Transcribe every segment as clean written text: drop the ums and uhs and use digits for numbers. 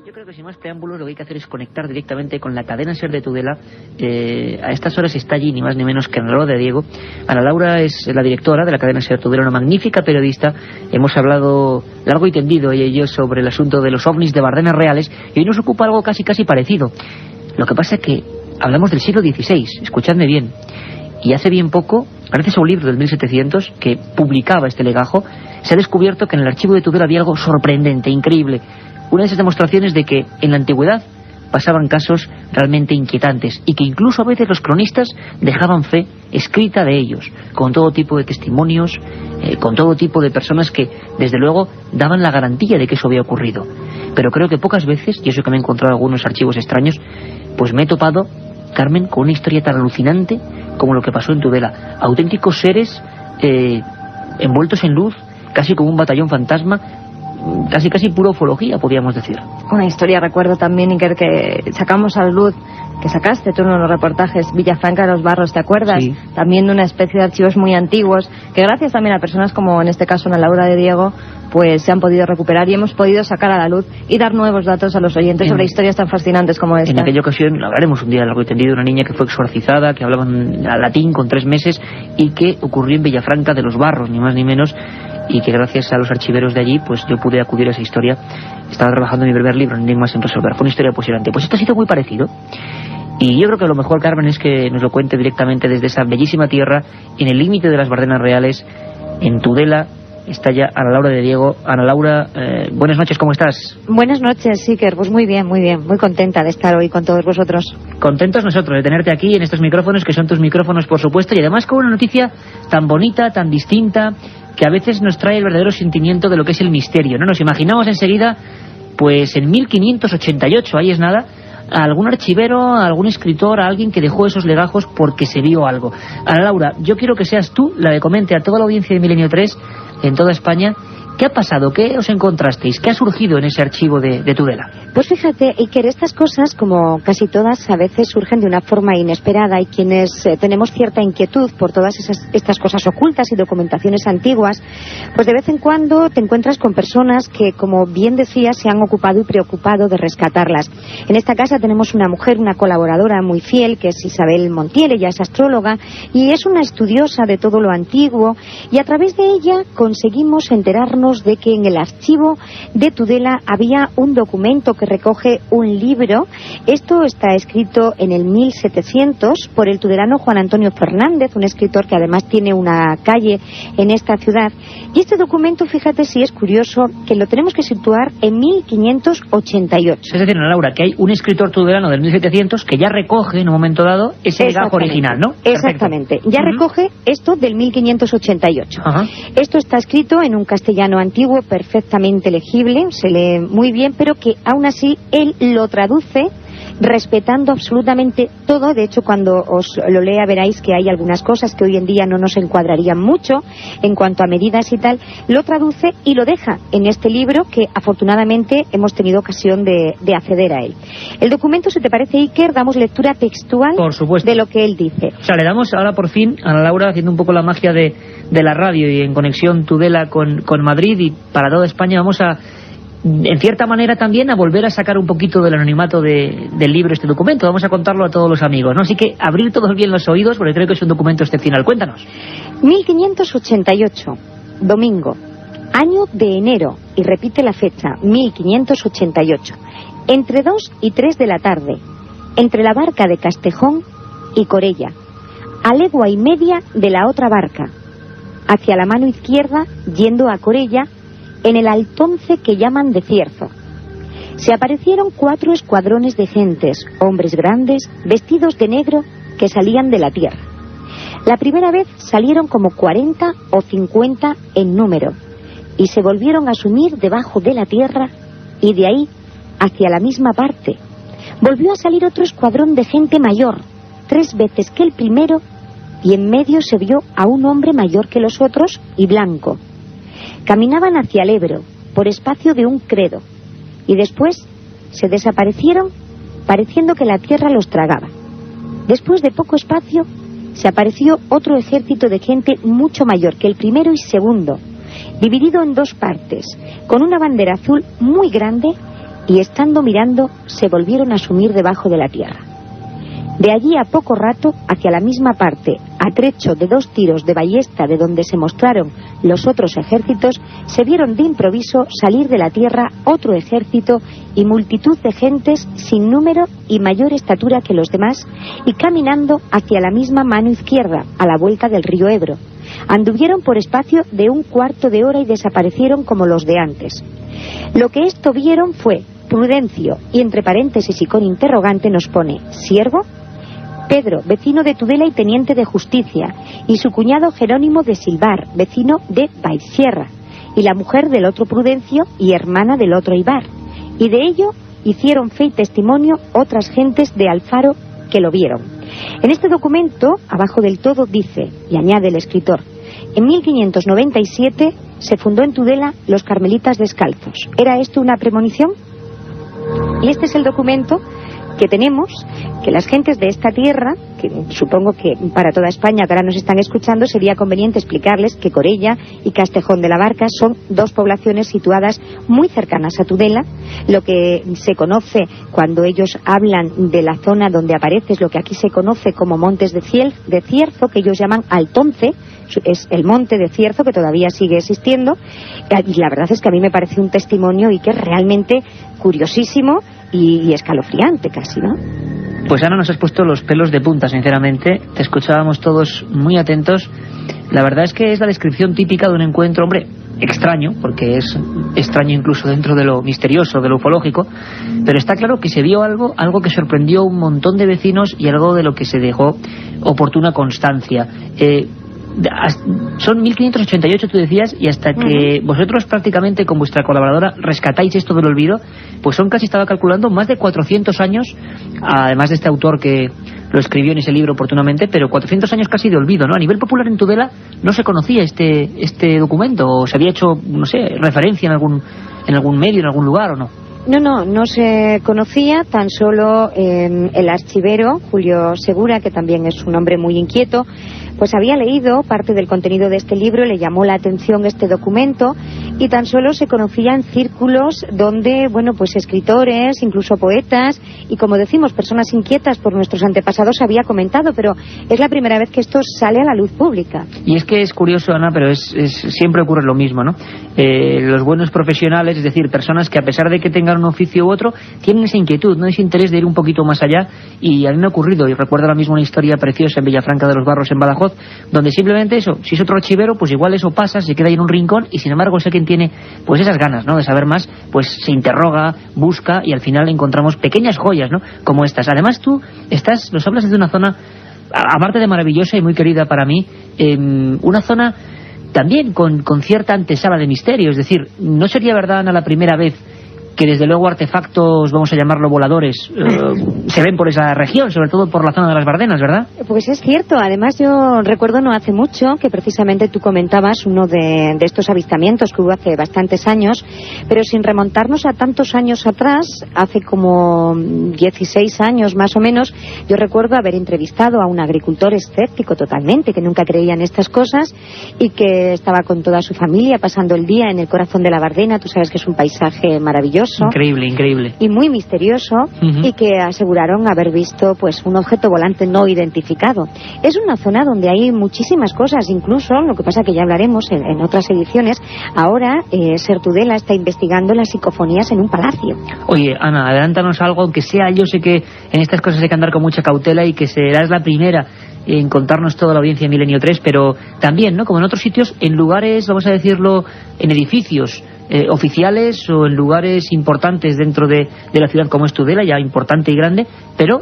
Yo creo que sin más preámbulos lo que hay que hacer es conectar directamente con la cadena SER de Tudela. A estas horas está allí ni más ni menos que Ana Laura de Diego. Ana Laura es la directora de la cadena SER Tudela, una magnífica periodista. Hemos hablado largo y tendido ella y yo sobre el asunto de los ovnis de Bardenas Reales y hoy nos ocupa algo casi parecido. Lo que pasa es que hablamos del siglo XVI, escuchadme bien, y hace bien poco, gracias a un libro del 1700 que publicaba este legajo, se ha descubierto que en el archivo de Tudela había algo sorprendente, increíble. Una de esas demostraciones de que en la antigüedad pasaban casos realmente inquietantes y que incluso a veces los cronistas dejaban fe escrita de ellos, con todo tipo de testimonios, con todo tipo de personas que desde luego daban la garantía de que eso había ocurrido. Pero creo que pocas veces, y eso que me he encontrado algunos archivos extraños, pues me he topado, Carmen, con una historia tan alucinante como lo que pasó en Tudela. Auténticos seres envueltos en luz, casi como un batallón fantasma, casi pura ufología, podríamos decir. Una historia, recuerdo también, Iker, que sacamos a la luz, que sacaste tú en unos reportajes, Villafranca de los Barros, ¿te acuerdas? Sí. También de una especie de archivos muy antiguos, que gracias también a personas como en este caso Ana Laura de Diego, pues se han podido recuperar y hemos podido sacar a la luz y dar nuevos datos a los oyentes sobre historias tan fascinantes como esta. En aquella ocasión, hablaremos un día largo y tendido, de una niña que fue exorcizada, que hablaba en latín con 3 meses y que ocurrió en Villafranca de los Barros, ni más ni menos, y que gracias a los archiveros de allí pues yo pude acudir a esa historia. Estaba trabajando en mi primer libro, Enigmas sin resolver. Fue una historia apasionante. Pues esto ha sido muy parecido y yo creo que lo mejor, Carmen, es que nos lo cuente directamente desde esa bellísima tierra, en el límite de las Bardenas Reales, en Tudela. Está ya Ana Laura de Diego. Ana Laura, buenas noches, ¿cómo estás? Buenas noches, Iker, pues muy bien, muy contenta de estar hoy con todos vosotros. Contentos nosotros de tenerte aquí en estos micrófonos, que son tus micrófonos, por supuesto, y además con una noticia tan bonita, tan distinta, que a veces nos trae el verdadero sentimiento de lo que es el misterio, ¿no? Nos imaginamos enseguida, pues en 1588, ahí es nada, a algún archivero, a algún escritor, a alguien que dejó esos legajos porque se vio algo. Ana Laura, yo quiero que seas tú la que comente a toda la audiencia de Milenio 3 en toda España, ¿qué ha pasado? ¿Qué os encontrasteis? ¿Qué ha surgido en ese archivo de Tudela? Pues fíjate, Iker, estas cosas, como casi todas, a veces surgen de una forma inesperada y quienes tenemos cierta inquietud por todas estas cosas ocultas y documentaciones antiguas, pues de vez en cuando te encuentras con personas que, como bien decías, se han ocupado y preocupado de rescatarlas. En esta casa tenemos una mujer, una colaboradora muy fiel, que es Isabel Montiel. Ella es astróloga y es una estudiosa de todo lo antiguo, y a través de ella conseguimos enterarnos de que en el archivo de Tudela había un documento que recoge un libro. Esto está escrito en el 1700 por el tudelano Juan Antonio Fernández, un escritor que además tiene una calle en esta ciudad. Y este documento, fíjate si es curioso, que lo tenemos que situar en 1588. Es decir, Ana Laura, que hay un escritor tudelano del 1700 que ya recoge en un momento dado ese legajo original, ¿no? Exactamente. Ya recoge esto del 1588. Esto está escrito en un castellano antiguo perfectamente legible, se lee muy bien, pero que aún así él lo traduce respetando absolutamente todo. De hecho, cuando os lo lea veréis que hay algunas cosas que hoy en día no nos encuadrarían mucho en cuanto a medidas y tal. Lo traduce y lo deja en este libro, que afortunadamente hemos tenido ocasión de acceder a él. El documento, si te parece, Iker, damos lectura textual de lo que él dice. O sea, le damos ahora por fin a Ana Laura, haciendo un poco la magia de la radio y en conexión Tudela con Madrid y para toda España, vamos a, en cierta manera también, a volver a sacar un poquito del anonimato del libro, este documento. Vamos a contarlo a todos los amigos, ¿no? Así que abrir todos bien los oídos, porque creo que es un documento excepcional. Cuéntanos. 1588, domingo, año de enero, y repite la fecha, 1588, entre 2 y 3 de la tarde, entre la barca de Castejón y Corella, a legua y media de la otra barca, hacia la mano izquierda, yendo a Corella, en el altonce que llaman de Cierzo. Se aparecieron 4 escuadrones de gentes, hombres grandes, vestidos de negro, que salían de la tierra. La primera vez salieron como 40 o 50 en número, y se volvieron a sumir debajo de la tierra, y de ahí hacia la misma parte. Volvió a salir otro escuadrón de gente mayor, 3 veces que el primero, y en medio se vio a un hombre mayor que los otros y blanco. Caminaban hacia el Ebro, por espacio de un credo, y después se desaparecieron, pareciendo que la tierra los tragaba. Después de poco espacio, se apareció otro ejército de gente mucho mayor que el primero y segundo, dividido en 2 partes, con una bandera azul muy grande y estando mirando se volvieron a sumir debajo de la tierra. De allí a poco rato, hacia la misma parte, a trecho de 2 tiros de ballesta de donde se mostraron los otros ejércitos, se vieron de improviso salir de la tierra otro ejército y multitud de gentes sin número y mayor estatura que los demás, y caminando hacia la misma mano izquierda, a la vuelta del río Ebro. Anduvieron por espacio de 1/4 de hora y desaparecieron como los de antes. Lo que esto vieron fue Prudencio, y entre paréntesis y con interrogante nos pone siervo, Pedro, vecino de Tudela y teniente de justicia, y su cuñado Jerónimo de Silvar, vecino de Baizierra, y la mujer del otro Prudencio y hermana del otro Ibar, y de ello hicieron fe y testimonio otras gentes de Alfaro que lo vieron. En este documento, abajo del todo, dice, y añade el escritor, en 1597 se fundó en Tudela los Carmelitas Descalzos. ¿Era esto una premonición? Y este es el documento que tenemos, que las gentes de esta tierra, que supongo que para toda España que ahora nos están escuchando sería conveniente explicarles que Corella y Castejón de la Barca son 2 poblaciones situadas muy cercanas a Tudela. Lo que se conoce cuando ellos hablan de la zona donde aparece es lo que aquí se conoce como Montes de Cierzo, que ellos llaman Altonce, es el monte de Cierzo que todavía sigue existiendo, y la verdad es que a mí me parece un testimonio y que es realmente curiosísimo y escalofriante casi, ¿no? Pues Ana, nos has puesto los pelos de punta, sinceramente. Te escuchábamos todos muy atentos. La verdad es que es la descripción típica de un encuentro, hombre, extraño, porque es extraño incluso dentro de lo misterioso, de lo ufológico, pero está claro que se vio algo que sorprendió a un montón de vecinos y algo de lo que se dejó oportuna constancia. Son 1588, tú decías, y hasta que vosotros prácticamente con vuestra colaboradora rescatáis esto del olvido, pues son casi, estaba calculando, más de 400 años, además de este autor que lo escribió en ese libro oportunamente, pero 400 años casi de olvido, ¿no? A nivel popular en Tudela no se conocía este documento, o se había hecho, no sé, referencia en algún medio, en algún lugar, ¿o no? No se conocía, tan solo el archivero Julio Segura, que también es un hombre muy inquieto, pues había leído parte del contenido de este libro, le llamó la atención este documento, y tan solo se conocía en círculos donde, bueno, pues escritores, incluso poetas, y como decimos, personas inquietas por nuestros antepasados había comentado, pero es la primera vez que esto sale a la luz pública. Y es que es curioso, Ana, pero siempre ocurre lo mismo, ¿no? Los buenos profesionales, es decir, personas que a pesar de que tengan un oficio u otro, tienen esa inquietud, ¿no? Ese interés de ir un poquito más allá, y a mí me ha ocurrido, y recuerdo ahora mismo una historia preciosa en Villafranca de los Barros, en Badajoz, donde simplemente eso, si es otro archivero, pues igual eso pasa, se queda ahí en un rincón, y sin embargo sé quien tiene pues esas ganas, ¿no?, de saber más, pues se interroga, busca, y al final encontramos pequeñas joyas, ¿no?, como estas. Además tú nos hablas de una zona, aparte de maravillosa y muy querida para mí, una zona también con cierta antesala de misterio, es decir, no sería verdad, Ana, la primera vez que desde luego artefactos, vamos a llamarlo voladores, se ven por esa región, sobre todo por la zona de las Bardenas, ¿verdad? Pues es cierto. Además yo recuerdo no hace mucho que precisamente tú comentabas uno de estos avistamientos que hubo hace bastantes años, pero sin remontarnos a tantos años atrás, hace como 16 años más o menos, yo recuerdo haber entrevistado a un agricultor escéptico totalmente, que nunca creía en estas cosas y que estaba con toda su familia pasando el día en el corazón de la Bardena. Tú sabes que es un paisaje maravilloso, increíble y muy misterioso, y que aseguraron haber visto pues un objeto volante no identificado. Es una zona donde hay muchísimas cosas, incluso, lo que pasa que ya hablaremos en otras ediciones. Ahora Ser Tudela está investigando las psicofonías en un palacio. Oye, Ana, adelántanos algo, aunque sea, yo sé que en estas cosas hay que andar con mucha cautela y que serás la primera en contarnos toda la audiencia de Milenio 3, pero también, ¿no?, como en otros sitios, en lugares, vamos a decirlo, en edificios oficiales o en lugares importantes dentro de la ciudad como es Tudela, ya importante y grande, pero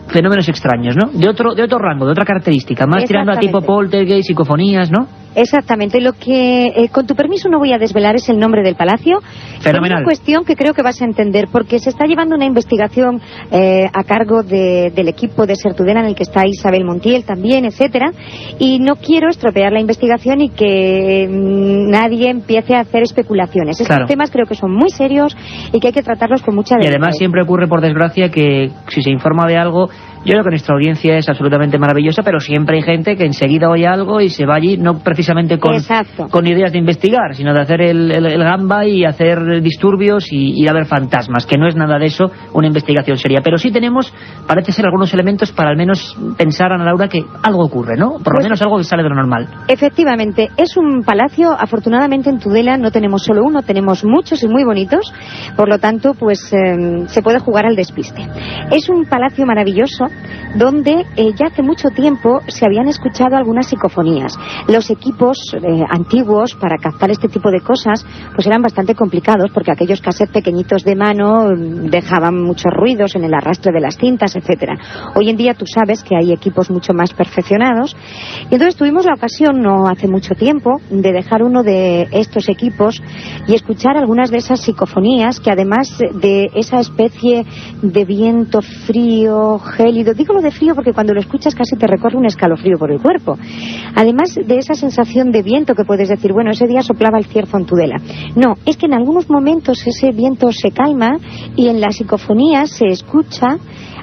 fenómenos extraños, ¿no? De otro rango, de otra característica, más tirando a tipo poltergeist, psicofonías, ¿no? Exactamente. Lo que, con tu permiso, no voy a desvelar es el nombre del palacio. Fenomenal. Es una cuestión que creo que vas a entender, porque se está llevando una investigación a cargo del equipo de Ser Tudela, en el que está Isabel Montiel también, etcétera, y no quiero estropear la investigación y que nadie empiece a hacer especulaciones. Estos temas creo que son muy serios y que hay que tratarlos con mucha delicadeza. Y además siempre ocurre, por desgracia, que si se informa de algo, Yo creo que nuestra audiencia es absolutamente maravillosa, pero siempre hay gente que enseguida oye algo y se va allí, no precisamente con ideas de investigar, sino de hacer el gamba y hacer disturbios y ir a ver fantasmas, que no es nada de eso una investigación seria. Pero sí tenemos, parece ser, algunos elementos para al menos pensar, Ana Laura, que algo ocurre, ¿no? Por lo menos algo que sale de lo normal. Efectivamente, es un palacio, afortunadamente en Tudela no tenemos solo uno, tenemos muchos y muy bonitos, por lo tanto, pues se puede jugar al despiste. Es un palacio maravilloso donde ya hace mucho tiempo se habían escuchado algunas psicofonías. Los equipos antiguos para captar este tipo de cosas pues eran bastante complicados, porque aquellos cassettes pequeñitos de mano dejaban muchos ruidos en el arrastre de las cintas, etcétera. Hoy en día tú sabes que hay equipos mucho más perfeccionados, y entonces tuvimos la ocasión no hace mucho tiempo de dejar uno de estos equipos y escuchar algunas de esas psicofonías, que además de esa especie de viento frío, gélido, digo lo de frío porque cuando lo escuchas casi te recorre un escalofrío por el cuerpo, además de esa sensación de viento que puedes decir, bueno, ese día soplaba el cierzo en Tudela. No, es que en algunos momentos ese viento se calma y en la psicofonía se escucha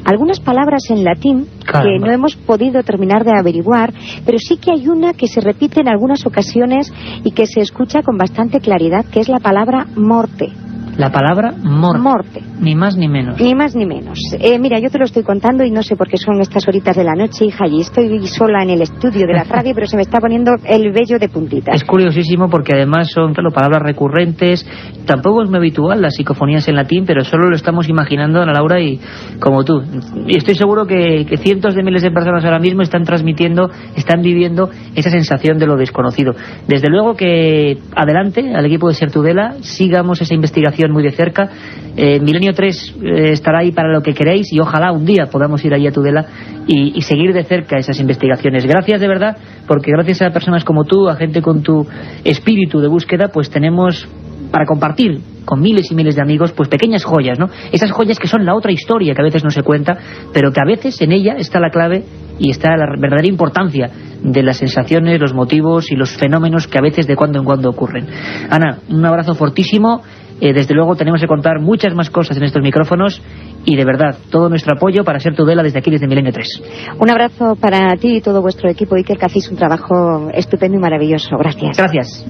algunas palabras en latín. Caramba. Que no hemos podido terminar de averiguar, pero sí que hay una que se repite en algunas ocasiones y que se escucha con bastante claridad, que es la palabra morte. La palabra morte. Ni más ni menos. Ni más ni menos. Mira, yo te lo estoy contando y no sé por qué son estas horitas de la noche, hija, y estoy sola en el estudio de la radio, pero se me está poniendo el vello de puntitas. Es curiosísimo porque además son, claro, palabras recurrentes. Tampoco es muy habitual las psicofonías en latín, pero solo lo estamos imaginando, Ana Laura, y como tú. Y estoy seguro que cientos de miles de personas ahora mismo están transmitiendo, están viviendo esa sensación de lo desconocido. Desde luego que adelante, al equipo de Ser Tudela, sigamos esa investigación muy de cerca. Milenio 3 estará ahí para lo que queréis, y ojalá un día podamos ir allí a Tudela y seguir de cerca esas investigaciones. Gracias de verdad, porque gracias a personas como tú, a gente con tu espíritu de búsqueda, pues tenemos para compartir con miles y miles de amigos pues pequeñas joyas, ¿no? Esas joyas que son la otra historia que a veces no se cuenta, pero que a veces en ella está la clave y está la verdadera importancia de las sensaciones, los motivos y los fenómenos que a veces de cuando en cuando ocurren. Ana, un abrazo fortísimo. Desde luego tenemos que contar muchas más cosas en estos micrófonos, y de verdad, todo nuestro apoyo para Ser Tudela desde aquí, desde Milenio 3. Un abrazo para ti y todo vuestro equipo, Iker, que hacéis un trabajo estupendo y maravilloso. Gracias. Gracias.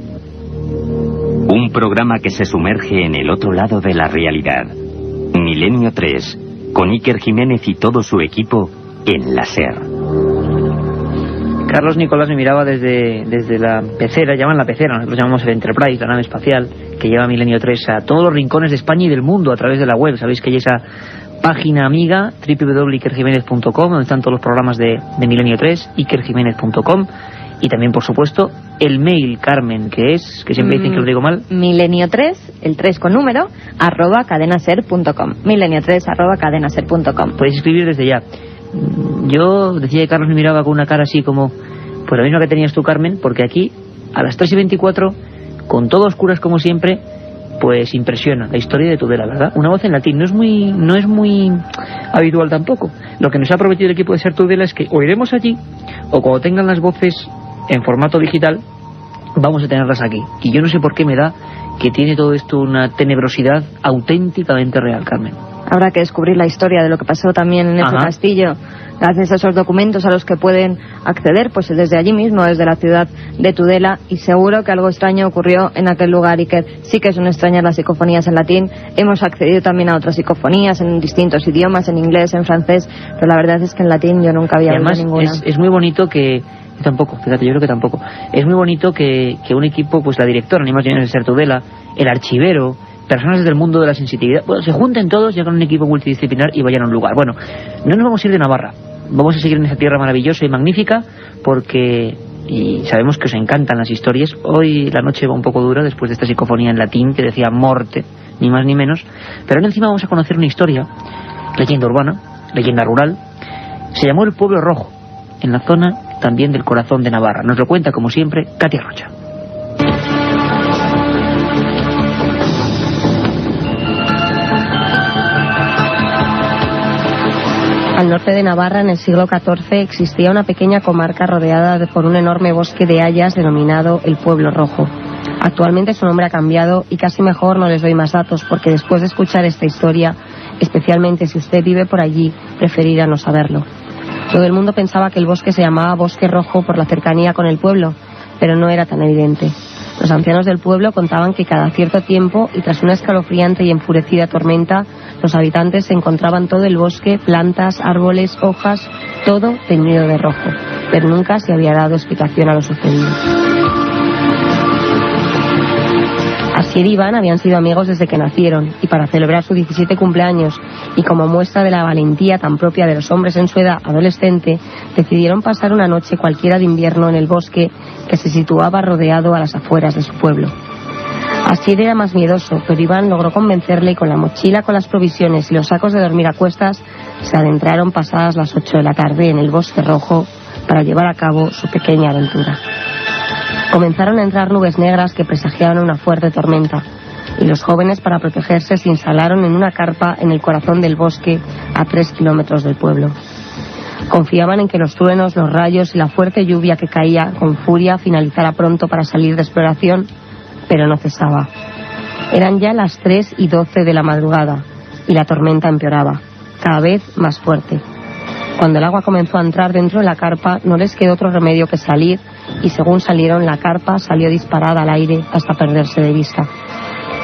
Un programa que se sumerge en el otro lado de la realidad. Milenio 3, con Iker Jiménez y todo su equipo en la SER. Carlos Nicolás me miraba desde la pecera, llaman la pecera, nosotros llamamos el Enterprise, la nave espacial que lleva Milenio 3 a todos los rincones de España y del mundo a través de la web. Sabéis que hay esa página amiga, www.ikerjimenez.com, donde están todos los programas de Milenio 3, ikerjimenez.com, y también, por supuesto, el mail, Carmen, que es, que siempre dicen que lo digo mal. Milenio 3, el 3 con número, @cadenaser.com. Milenio 3, @cadenaser.com. Podéis escribir desde ya. Yo decía que Carlos me miraba con una cara así como, pues lo mismo que tenías tú, Carmen, porque aquí a las 3:24, con todo oscuras como siempre, pues impresiona la historia de Tudela, ¿verdad? Una voz en latín no es muy habitual tampoco. Lo que nos ha prometido el equipo de Ser Tudela es que o iremos allí, o cuando tengan las voces en formato digital vamos a tenerlas aquí. Y yo no sé por qué me da que tiene todo esto una tenebrosidad auténticamente real, Carmen. Habrá que descubrir la historia de lo que pasó también en ese castillo, gracias a esos documentos a los que pueden acceder pues desde allí mismo, desde la ciudad de Tudela, y seguro que algo extraño ocurrió en aquel lugar, y que sí que son extrañas las psicofonías en latín. Hemos accedido también a otras psicofonías en distintos idiomas, en inglés, en francés, pero la verdad es que en latín yo nunca había oído ninguna. Es muy bonito que... Tampoco, fíjate, yo creo que tampoco. Es muy bonito que un equipo, pues la directora, ni más ni menos de Ser Tudela, el archivero, personas del mundo de la sensitividad, bueno, se junten todos y hagan un equipo multidisciplinar y vayan a un lugar. Bueno, no nos vamos a ir de Navarra, vamos a seguir en esa tierra maravillosa y magnífica, porque, y sabemos que os encantan las historias. Hoy la noche va un poco dura después de esta psicofonía en latín que decía morte, ni más ni menos, pero ahora encima vamos a conocer una historia, leyenda urbana, leyenda rural. Se llamó el Pueblo Rojo, en la zona también del corazón de Navarra. Nos lo cuenta, como siempre, Katia Rocha. Al norte de Navarra, en el siglo XIV, existía una pequeña comarca rodeada por un enorme bosque de hayas denominado el Pueblo Rojo. Actualmente su nombre ha cambiado y casi mejor no les doy más datos, porque después de escuchar esta historia, especialmente si usted vive por allí, preferiría no saberlo. Todo el mundo pensaba que el bosque se llamaba Bosque Rojo por la cercanía con el pueblo, pero no era tan evidente. Los ancianos del pueblo contaban que cada cierto tiempo, y tras una escalofriante y enfurecida tormenta, los habitantes se encontraban todo el bosque, plantas, árboles, hojas, todo teñido de rojo, pero nunca se había dado explicación a lo sucedido. Asier y Iván habían sido amigos desde que nacieron, y para celebrar su 17 cumpleaños, y como muestra de la valentía tan propia de los hombres en su edad adolescente, decidieron pasar una noche cualquiera de invierno en el bosque que se situaba rodeado a las afueras de su pueblo. Asier era más miedoso, pero Iván logró convencerle y con la mochila con las provisiones y los sacos de dormir a cuestas se adentraron pasadas las 8 de la tarde en el Bosque Rojo para llevar a cabo su pequeña aventura. Comenzaron a entrar nubes negras que presagiaban una fuerte tormenta, y los jóvenes, para protegerse, se instalaron en una carpa en el corazón del bosque a 3 kilómetros del pueblo. Confiaban en que los truenos, los rayos y la fuerte lluvia que caía con furia finalizara pronto para salir de exploración, pero no cesaba. Eran ya las 3:12 de la madrugada, y la tormenta empeoraba, cada vez más fuerte. Cuando el agua comenzó a entrar dentro de la carpa, no les quedó otro remedio que salir, y según salieron, la carpa salió disparada al aire hasta perderse de vista.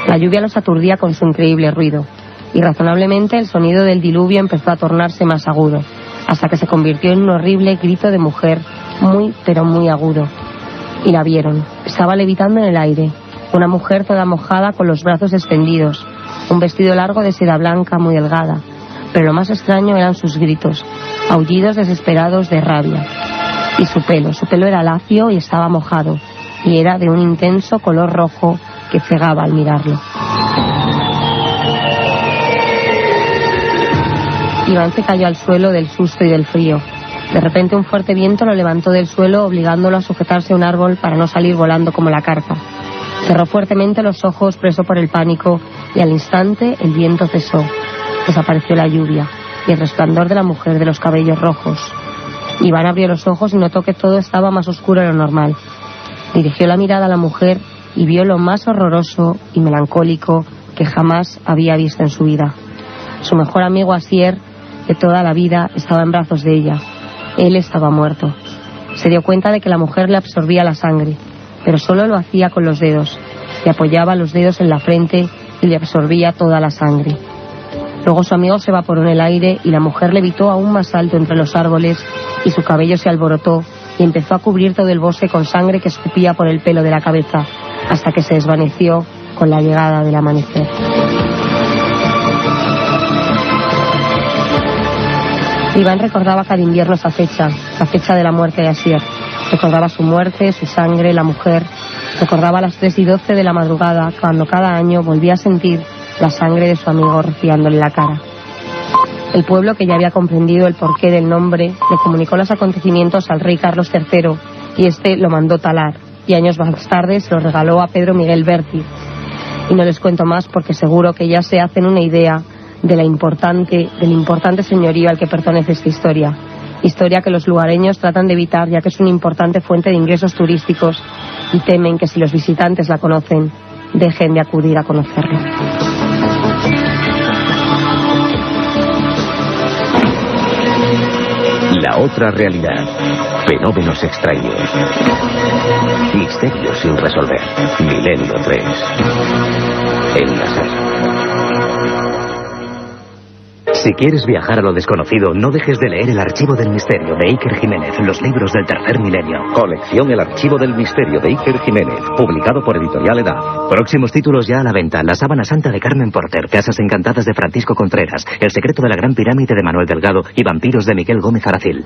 La lluvia los aturdía con su increíble ruido, y razonablemente el sonido del diluvio empezó a tornarse más agudo, hasta que se convirtió en un horrible grito de mujer, muy pero muy agudo. Y la vieron. Estaba levitando en el aire, una mujer toda mojada con los brazos extendidos, un vestido largo de seda blanca muy delgada, pero lo más extraño eran sus gritos, aullidos desesperados de rabia. Y su pelo era lacio y estaba mojado, y era de un intenso color rojo que cegaba al mirarlo. Iván se cayó al suelo del susto y del frío. De repente un fuerte viento lo levantó del suelo, obligándolo a sujetarse a un árbol para no salir volando como la carpa. Cerró fuertemente los ojos, preso por el pánico, y al instante el viento cesó. Desapareció la lluvia y el resplandor de la mujer de los cabellos rojos. Iván abrió los ojos y notó que todo estaba más oscuro de lo normal. Dirigió la mirada a la mujer y vio lo más horroroso y melancólico que jamás había visto en su vida. Su mejor amigo Asier, de toda la vida, estaba en brazos de ella. Él estaba muerto. Se dio cuenta de que la mujer le absorbía la sangre, pero solo lo hacía con los dedos. Le apoyaba los dedos en la frente y le absorbía toda la sangre. Luego su amigo se evaporó en el aire y la mujer levitó aún más alto entre los árboles y su cabello se alborotó y empezó a cubrir todo el bosque con sangre que escupía por el pelo de la cabeza hasta que se desvaneció con la llegada del amanecer. Iván recordaba cada invierno esa fecha, la fecha de la muerte de Asier. Recordaba su muerte, su sangre, la mujer. Recordaba las 3:12 de la madrugada, cuando cada año volvía a sentir la sangre de su amigo rociándole la cara. El pueblo, que ya había comprendido el porqué del nombre, le comunicó los acontecimientos al rey Carlos III y este lo mandó talar, y años más tarde se lo regaló a Pedro Miguel Berti. Y no les cuento más porque seguro que ya se hacen una idea del importante señorío al que pertenece esta historia que los lugareños tratan de evitar, ya que es una importante fuente de ingresos turísticos y temen que si los visitantes la conocen, dejen de acudir a conocerla. La otra realidad. Fenómenos extraños. Misterios sin resolver. Milenio 3. En la SER. Si quieres viajar a lo desconocido, no dejes de leer El Archivo del Misterio de Iker Jiménez, los libros del tercer milenio. Colección El Archivo del Misterio de Iker Jiménez, publicado por Editorial Edad. Próximos títulos ya a la venta: La Sábana Santa de Carmen Porter, Casas Encantadas de Francisco Contreras, El Secreto de la Gran Pirámide de Manuel Delgado y Vampiros de Miguel Gómez Aracil.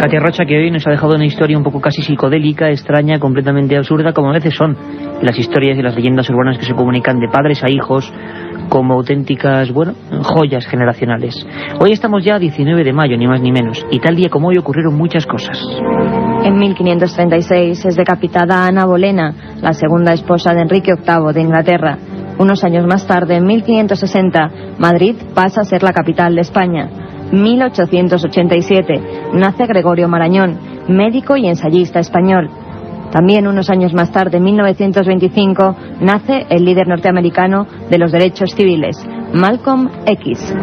Katia Rocha, que hoy nos ha dejado una historia un poco casi psicodélica, extraña, completamente absurda, como a veces son las historias y las leyendas urbanas que se comunican de padres a hijos como auténticas, joyas generacionales. Hoy estamos ya a 19 de mayo, ni más ni menos, y tal día como hoy ocurrieron muchas cosas. En 1536 es decapitada Ana Bolena, la segunda esposa de Enrique VIII de Inglaterra. Unos años más tarde, en 1560, Madrid pasa a ser la capital de España. 1887, nace Gregorio Marañón, médico y ensayista español. También unos años más tarde, en 1925, nace el líder norteamericano de los derechos civiles, Malcolm X.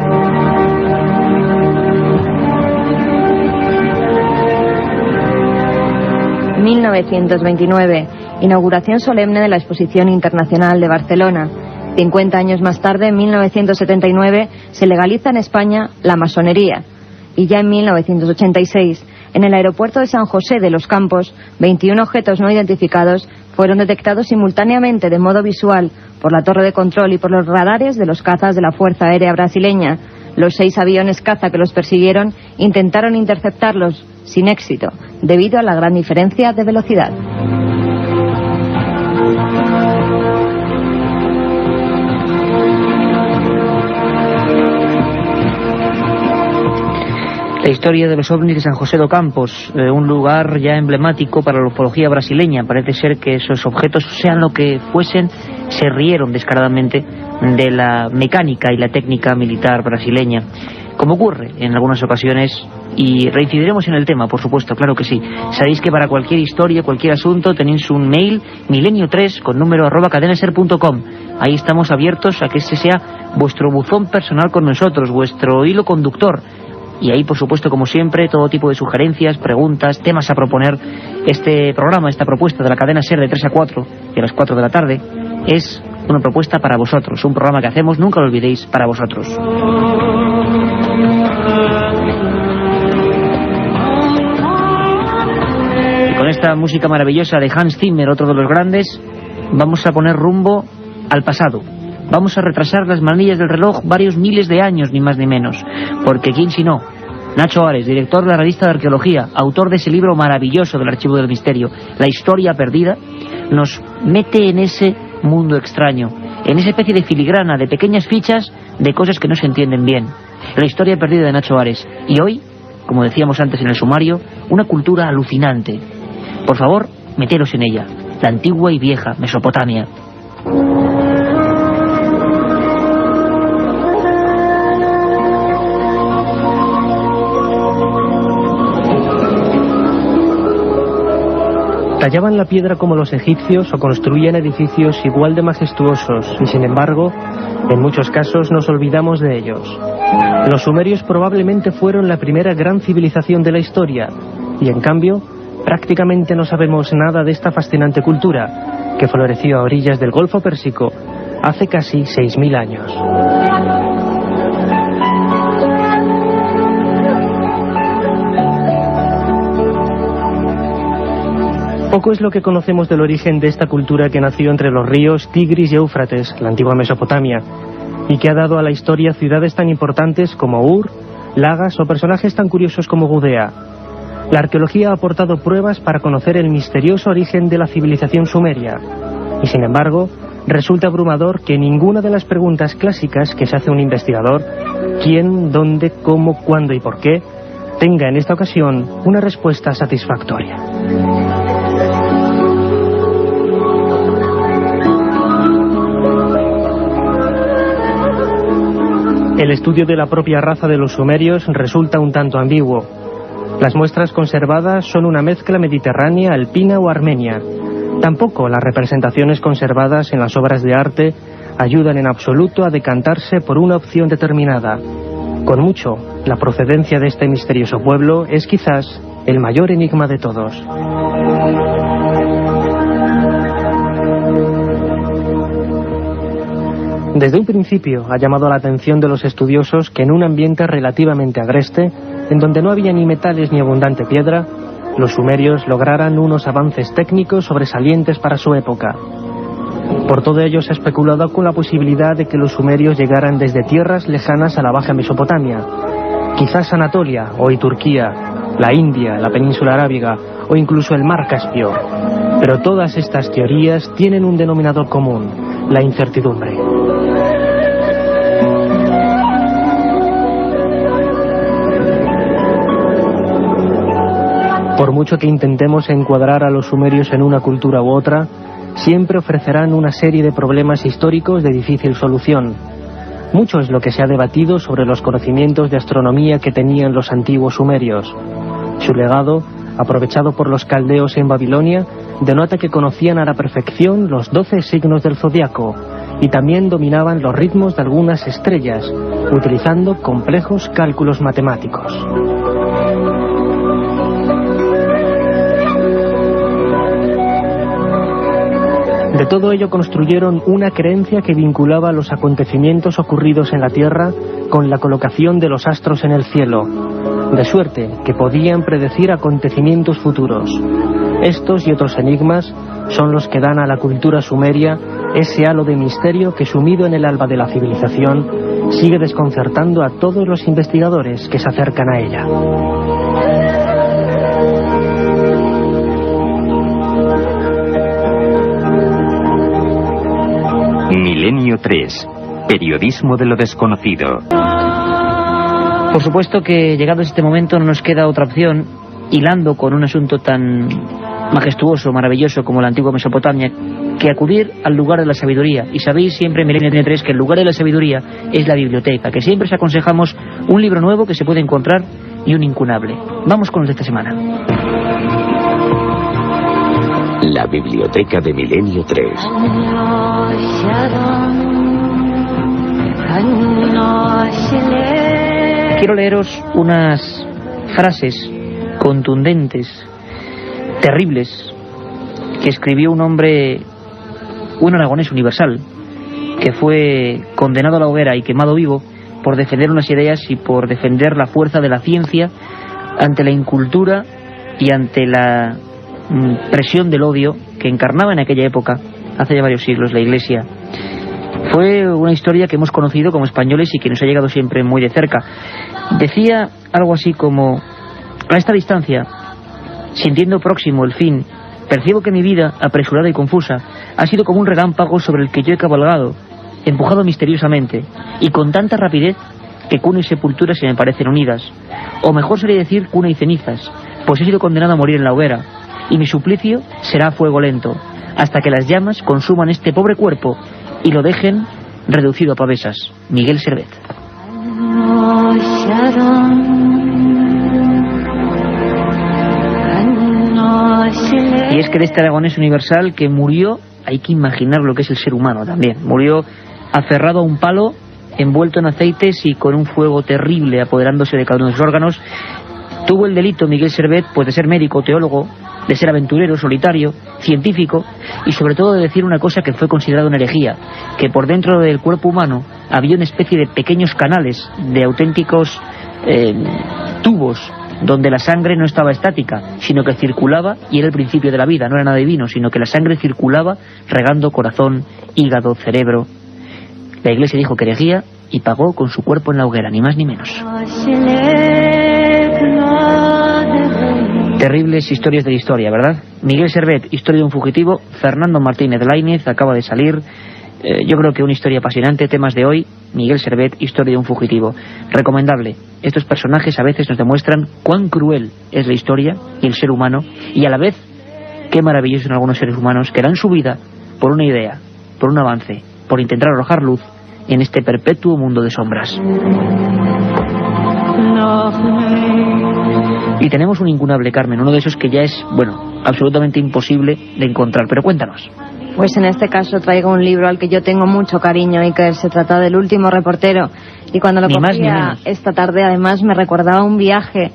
1929, inauguración solemne de la Exposición Internacional de Barcelona. 50 años más tarde, en 1979, se legaliza en España la masonería. Y ya en 1986, en el aeropuerto de San José de los Campos, 21 objetos no identificados fueron detectados simultáneamente de modo visual por la torre de control y por los radares de los cazas de la Fuerza Aérea Brasileña. Los 6 aviones caza que los persiguieron intentaron interceptarlos sin éxito, debido a la gran diferencia de velocidad. La historia de los ovnis de San José do Campos, un lugar ya emblemático para la ufología brasileña. Parece ser que esos objetos, sean lo que fuesen, se rieron descaradamente de la mecánica y la técnica militar brasileña, como ocurre en algunas ocasiones, y reincidiremos en el tema, por supuesto, claro que sí. Sabéis que para cualquier historia, cualquier asunto, tenéis un mail, milenio3 con número @cadenaser.com. Ahí estamos abiertos a que ese sea vuestro buzón personal con nosotros, vuestro hilo conductor. Y ahí, por supuesto, como siempre, todo tipo de sugerencias, preguntas, temas a proponer. Este programa, esta propuesta de la cadena SER de 3 a 4 y a las 4 de la tarde, es una propuesta para vosotros, un programa que hacemos, nunca lo olvidéis, para vosotros. Y con esta música maravillosa de Hans Zimmer, otro de los grandes, vamos a poner rumbo al pasado. Vamos a retrasar las manillas del reloj varios miles de años, ni más ni menos. Porque quién si no, Nacho Ares, director de la revista de Arqueología, autor de ese libro maravilloso del Archivo del Misterio, La Historia Perdida, nos mete en ese mundo extraño, en esa especie de filigrana, de pequeñas fichas de cosas que no se entienden bien. La Historia Perdida de Nacho Ares. Y hoy, como decíamos antes en el sumario, una cultura alucinante. Por favor, meteros en ella. La antigua y vieja Mesopotamia. Tallaban la piedra como los egipcios o construían edificios igual de majestuosos y, sin embargo, en muchos casos nos olvidamos de ellos. Los sumerios probablemente fueron la primera gran civilización de la historia y, en cambio, prácticamente no sabemos nada de esta fascinante cultura que floreció a orillas del Golfo Pérsico hace casi 6.000 años. Poco es lo que conocemos del origen de esta cultura que nació entre los ríos Tigris y Éufrates, la antigua Mesopotamia, y que ha dado a la historia ciudades tan importantes como Ur, Lagas o personajes tan curiosos como Gudea. La arqueología ha aportado pruebas para conocer el misterioso origen de la civilización sumeria, y sin embargo, resulta abrumador que ninguna de las preguntas clásicas que se hace un investigador, quién, dónde, cómo, cuándo y por qué, tenga en esta ocasión una respuesta satisfactoria. El estudio de la propia raza de los sumerios resulta un tanto ambiguo. Las muestras conservadas son una mezcla mediterránea, alpina o armenia. Tampoco las representaciones conservadas en las obras de arte ayudan en absoluto a decantarse por una opción determinada. Con mucho, la procedencia de este misterioso pueblo es quizás el mayor enigma de todos. Desde un principio ha llamado la atención de los estudiosos que en un ambiente relativamente agreste, en donde no había ni metales ni abundante piedra, los sumerios lograran unos avances técnicos sobresalientes para su época. Por todo ello se ha especulado con la posibilidad de que los sumerios llegaran desde tierras lejanas a la Baja Mesopotamia, quizás Anatolia, hoy Turquía, la India, la península arábiga o incluso el mar Caspio. Pero todas estas teorías tienen un denominador común: la incertidumbre. Por mucho que intentemos encuadrar a los sumerios en una cultura u otra, siempre ofrecerán una serie de problemas históricos de difícil solución. Mucho es lo que se ha debatido sobre los conocimientos de astronomía que tenían los antiguos sumerios. Su legado, aprovechado por los caldeos en Babilonia, denota que conocían a la perfección los 12 signos del zodiaco y también dominaban los ritmos de algunas estrellas, utilizando complejos cálculos matemáticos. De todo ello construyeron una creencia que vinculaba los acontecimientos ocurridos en la Tierra con la colocación de los astros en el cielo, de suerte que podían predecir acontecimientos futuros. Estos y otros enigmas son los que dan a la cultura sumeria ese halo de misterio que, sumido en el alba de la civilización, sigue desconcertando a todos los investigadores que se acercan a ella. Milenio 3. Periodismo de lo desconocido. Por supuesto que llegado a este momento no nos queda otra opción, hilando con un asunto tan majestuoso, maravilloso como la antigua Mesopotamia, que acudir al lugar de la sabiduría. Y sabéis siempre en Milenio 3 que el lugar de la sabiduría es la biblioteca, que siempre os aconsejamos un libro nuevo que se puede encontrar y un incunable. Vamos con los de esta semana. La biblioteca de Milenio 3. Quiero leeros unas frases contundentes, terribles, que escribió un hombre, un aragonés universal, que fue condenado a la hoguera y quemado vivo por defender unas ideas y por defender la fuerza de la ciencia ante la incultura y ante la presión del odio que encarnaba en aquella época, hace ya varios siglos, la Iglesia. Fue una historia que hemos conocido como españoles y que nos ha llegado siempre muy de cerca. Decía algo así como: a esta distancia, sintiendo próximo el fin, percibo que mi vida, apresurada y confusa, ha sido como un relámpago sobre el que yo he cabalgado, empujado misteriosamente, y con tanta rapidez que cuna y sepultura se me parecen unidas. O mejor sería decir cuna y cenizas, pues he sido condenado a morir en la hoguera, y mi suplicio será fuego lento, hasta que las llamas consuman este pobre cuerpo y lo dejen reducido a pavesas. Miguel Servet. Y es que de este aragonés universal que murió, hay que imaginar lo que es el ser humano también, murió aferrado a un palo, envuelto en aceites y con un fuego terrible apoderándose de cada uno de sus órganos. Tuvo el delito Miguel Servet pues de ser médico, teólogo, de ser aventurero, solitario, científico y sobre todo de decir una cosa que fue considerada una herejía, que por dentro del cuerpo humano había una especie de pequeños canales, de auténticos tubos, donde la sangre no estaba estática, sino que circulaba y era el principio de la vida, no era nada divino, sino que la sangre circulaba regando corazón, hígado, cerebro. La Iglesia dijo que herejía y pagó con su cuerpo en la hoguera, ni más ni menos. Terribles historias de la historia, ¿verdad? Miguel Servet, historia de un fugitivo. Fernando Martínez Lainez, acaba de salir. Yo creo que una historia apasionante. Temas de hoy: Miguel Servet, historia de un fugitivo. Recomendable. Estos personajes a veces nos demuestran cuán cruel es la historia y el ser humano, y a la vez qué maravillosos son algunos seres humanos que dan su vida por una idea, por un avance, por intentar arrojar luz en este perpetuo mundo de sombras. Y tenemos un incunable, Carmen, uno de esos que ya es, bueno, absolutamente imposible de encontrar. Pero cuéntanos. Pues en este caso traigo un libro al que yo tengo mucho cariño, y que se trata del Último reportero. Y cuando lo cogía esta tarde, además, me recordaba un viaje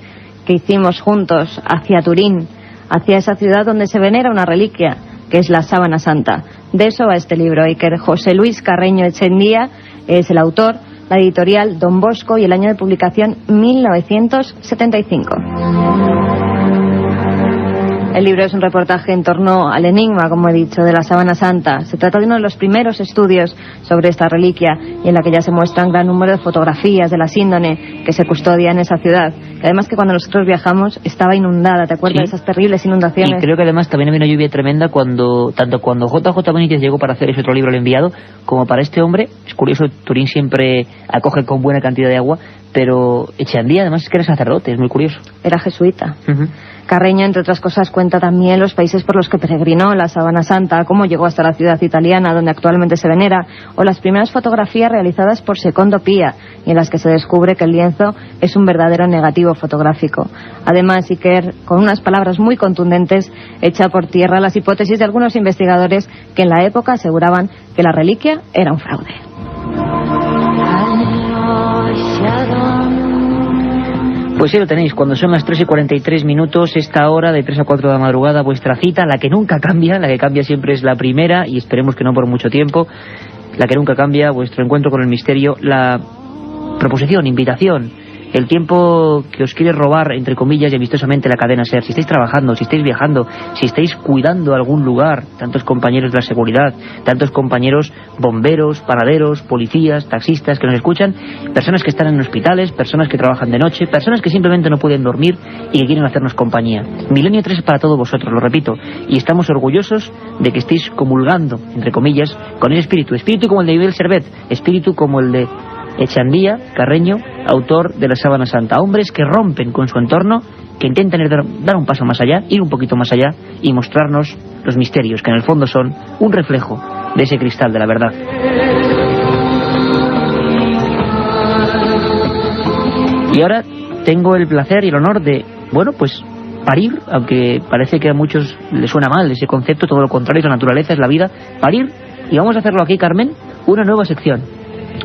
que hicimos juntos hacia Turín, hacia esa ciudad donde se venera una reliquia, que es la Sábana Santa. De eso va este libro, y que José Luis Carreño Echendía es el autor, la editorial Don Bosco, y el año de publicación 1975. El libro es un reportaje en torno al enigma, como he dicho, de la Sábana Santa. Se trata de uno de los primeros estudios sobre esta reliquia, y en la que ya se muestra un gran número de fotografías de la síndone que se custodia en esa ciudad. Y además que cuando nosotros viajamos estaba inundada, ¿te acuerdas? Sí. De esas terribles inundaciones. Y creo que además también había una lluvia tremenda tanto cuando JJ Benítez llegó para hacer ese otro libro, El enviado, como para este hombre. Es curioso, Turín siempre acoge con buena cantidad de agua, pero Echendía además es que era sacerdote, es muy curioso. Era jesuita. Carreño, entre otras cosas, cuenta también los países por los que peregrinó, la Sábana Santa, cómo llegó hasta la ciudad italiana donde actualmente se venera, o las primeras fotografías realizadas por Secondo Pia, y en las que se descubre que el lienzo es un verdadero negativo fotográfico. Además, Iker, con unas palabras muy contundentes, echa por tierra las hipótesis de algunos investigadores que en la época aseguraban que la reliquia era un fraude. Pues sí, lo tenéis, cuando son las 3:43, esta hora de 3 a 4 de la madrugada, vuestra cita, la que nunca cambia, la que cambia siempre es la primera, y esperemos que no por mucho tiempo, la que nunca cambia, vuestro encuentro con el misterio, la proposición, invitación, el tiempo que os quiere robar, entre comillas y amistosamente, la cadena SER. Si estáis trabajando, si estáis viajando, si estáis cuidando algún lugar, tantos compañeros de la seguridad, tantos compañeros bomberos, panaderos, policías, taxistas que nos escuchan, personas que están en hospitales, personas que trabajan de noche, personas que simplemente no pueden dormir y que quieren hacernos compañía. Milenio 3 es para todos vosotros, lo repito, y estamos orgullosos de que estéis comulgando, entre comillas, con ese espíritu como el de Miguel Servet, espíritu como el de Echandía Carreño, autor de la Sábana Santa. Hombres que rompen con su entorno, que intentan dar un paso más allá, ir un poquito más allá y mostrarnos los misterios, que en el fondo son un reflejo de ese cristal de la verdad. Y ahora tengo el placer y el honor de, pues parir, aunque parece que a muchos les suena mal ese concepto, todo lo contrario, es la naturaleza, es la vida, parir, y vamos a hacerlo aquí, Carmen, una nueva sección.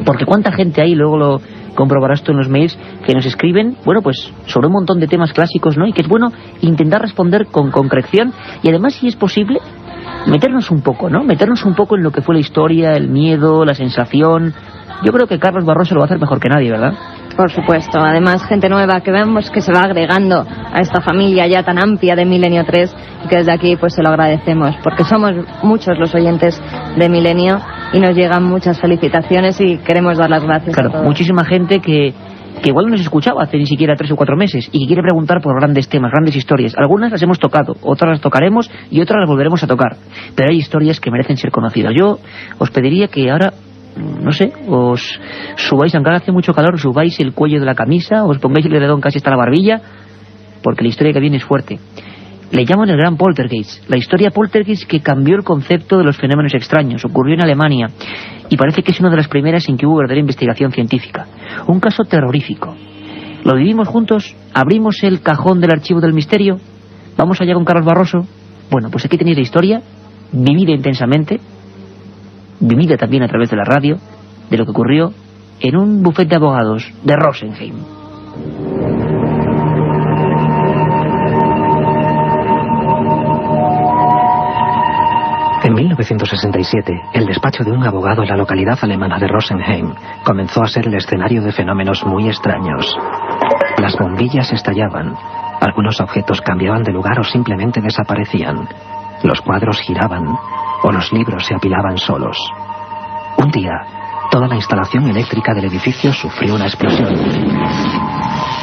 Porque cuánta gente hay, luego lo comprobarás tú en los mails, que nos escriben, pues sobre un montón de temas clásicos, ¿no? Y que es bueno intentar responder con concreción y además, si es posible, meternos un poco, ¿no? Meternos un poco en lo que fue la historia, el miedo, la sensación. Yo creo que Carlos Barroso lo va a hacer mejor que nadie, ¿verdad? Por supuesto, además gente nueva que vemos que se va agregando a esta familia ya tan amplia de Milenio 3 y que desde aquí pues se lo agradecemos, porque somos muchos los oyentes de Milenio y nos llegan muchas felicitaciones y queremos dar las gracias a todos. Muchísima gente que igual no nos escuchaba hace ni siquiera 3 o 4 meses y que quiere preguntar por grandes temas, grandes historias. Algunas las hemos tocado, otras las tocaremos y otras las volveremos a tocar, pero hay historias que merecen ser conocidas. Yo os pediría que ahora, no sé, os subáis, aunque hace mucho calor, os subáis el cuello de la camisa, os pongáis el edredón casi hasta la barbilla, porque la historia que viene es fuerte. Le llaman el gran poltergeist, la historia poltergeist que cambió el concepto de los fenómenos extraños. Ocurrió en Alemania y parece que es una de las primeras en que hubo verdadera investigación científica. Un caso terrorífico. Lo vivimos juntos, abrimos el cajón del archivo del misterio, vamos allá con Carlos Barroso. Pues aquí tenéis la historia, vivida intensamente, vivida también a través de la radio, de lo que ocurrió en un bufete de abogados de Rosenheim. En 1967, el despacho de un abogado en la localidad alemana de Rosenheim comenzó a ser el escenario de fenómenos muy extraños. Las bombillas estallaban, algunos objetos cambiaban de lugar o simplemente desaparecían, los cuadros giraban o los libros se apilaban solos. Un día, toda la instalación eléctrica del edificio sufrió una explosión,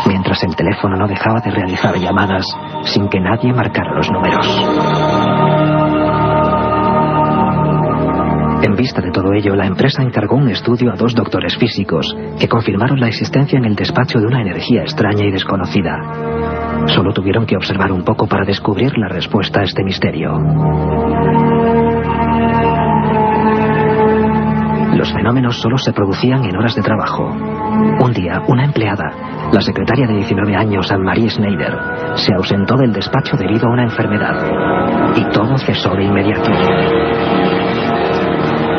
mientras el teléfono no dejaba de realizar llamadas sin que nadie marcara los números. En vista de todo ello, la empresa encargó un estudio a 2 doctores físicos que confirmaron la existencia en el despacho de una energía extraña y desconocida. Solo tuvieron que observar un poco para descubrir la respuesta a este misterio. Los fenómenos solo se producían en horas de trabajo. Un día, una empleada, la secretaria de 19 años, Anne-Marie Schneider, se ausentó del despacho debido a una enfermedad y todo cesó de inmediato.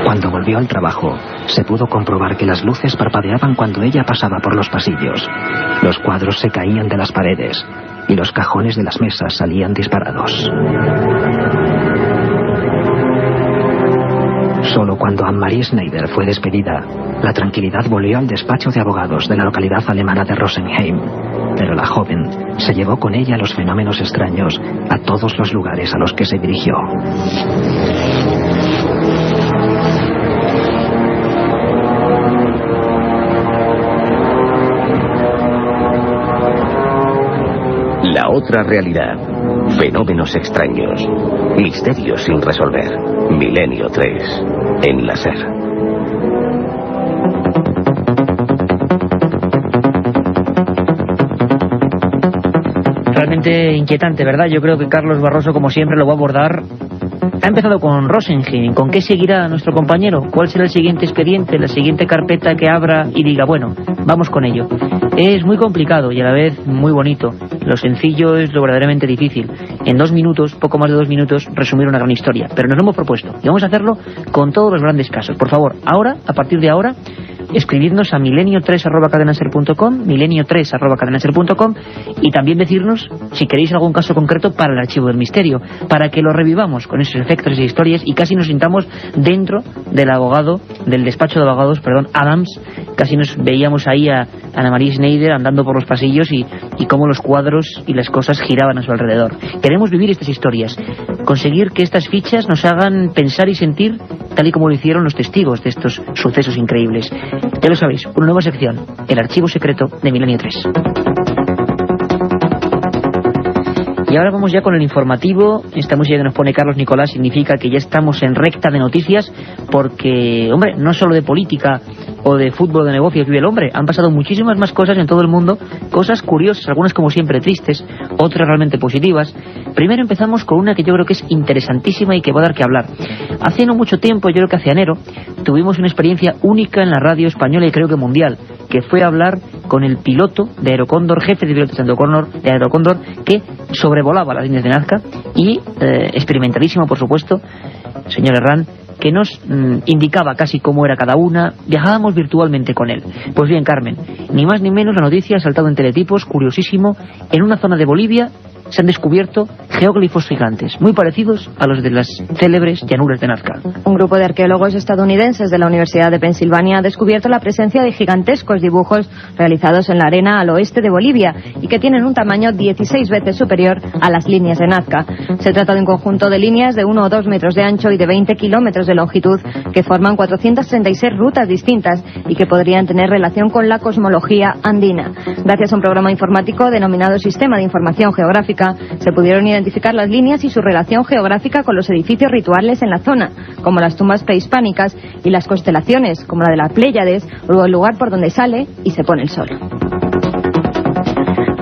Cuando volvió al trabajo, se pudo comprobar que las luces parpadeaban cuando ella pasaba por los pasillos. Los cuadros se caían de las paredes y los cajones de las mesas salían disparados. Solo cuando Anne-Marie Schneider fue despedida, la tranquilidad volvió al despacho de abogados de la localidad alemana de Rosenheim. Pero la joven se llevó con ella los fenómenos extraños a todos los lugares a los que se dirigió. La otra realidad. Fenómenos extraños. Misterios sin resolver. Milenio 3. En la SER. realmente inquietante, ¿verdad? Yo creo que Carlos Barroso, como siempre, lo va a abordar. Ha empezado con Rosenheim. ¿Con qué seguirá nuestro compañero? ¿Cuál será el siguiente expediente, la siguiente carpeta que abra y diga, bueno, vamos con ello? Es muy complicado y a la vez muy bonito. Lo sencillo es lo verdaderamente difícil. En 2 minutos, poco más de 2 minutos, resumir una gran historia. Pero nos lo hemos propuesto y vamos a hacerlo con todos los grandes casos. Por favor, ahora, a partir de ahora, escribirnos a milenio3@cadenaser.com, milenio3@cadenaser.com, y también decirnos si queréis algún caso concreto para el Archivo del Misterio, para que lo revivamos con esos efectos y historias y casi nos sintamos dentro del despacho de abogados, Adams. Casi nos veíamos ahí a Ana María Schneider andando por los pasillos y cómo los cuadros y las cosas giraban a su alrededor. Queremos vivir estas historias, conseguir que estas fichas nos hagan pensar y sentir tal y como lo hicieron los testigos de estos sucesos increíbles. Ya lo sabéis, una nueva sección, el archivo secreto de Milenio 3. Y ahora vamos ya con el informativo. Esta música que nos pone Carlos Nicolás significa que ya estamos en recta de noticias, porque, hombre, no solo de política o de fútbol o de negocios vive el hombre. Han pasado muchísimas más cosas en todo el mundo, cosas curiosas, algunas como siempre tristes, otras realmente positivas. Primero empezamos con una que yo creo que es interesantísima y que va a dar que hablar. Hace no mucho tiempo, yo creo que hace enero, tuvimos una experiencia única en la radio española y creo que mundial, que fue hablar con el piloto de Aerocóndor, jefe de pilotos de Aerocóndor, que sobrevolaba las líneas de Nazca y, experimentadísimo por supuesto, señor Herrán, que nos indicaba casi cómo era cada una. Viajábamos virtualmente con él. Pues bien, Carmen, ni más ni menos la noticia ha saltado en teletipos, curiosísimo, en una zona de Bolivia se han descubierto geoglifos gigantes, muy parecidos a los de las célebres llanuras de Nazca. Un grupo de arqueólogos estadounidenses de la Universidad de Pensilvania ha descubierto la presencia de gigantescos dibujos realizados en la arena al oeste de Bolivia y que tienen un tamaño 16 veces superior a las líneas de Nazca. Se trata de un conjunto de líneas de 1 o 2 metros de ancho y de 20 kilómetros de longitud que forman 436 rutas distintas y que podrían tener relación con la cosmología andina. Gracias a un programa informático denominado Sistema de Información Geográfica, se pudieron identificar las líneas y su relación geográfica con los edificios rituales en la zona, como las tumbas prehispánicas y las constelaciones, como la de las Pléyades, o el lugar por donde sale y se pone el sol.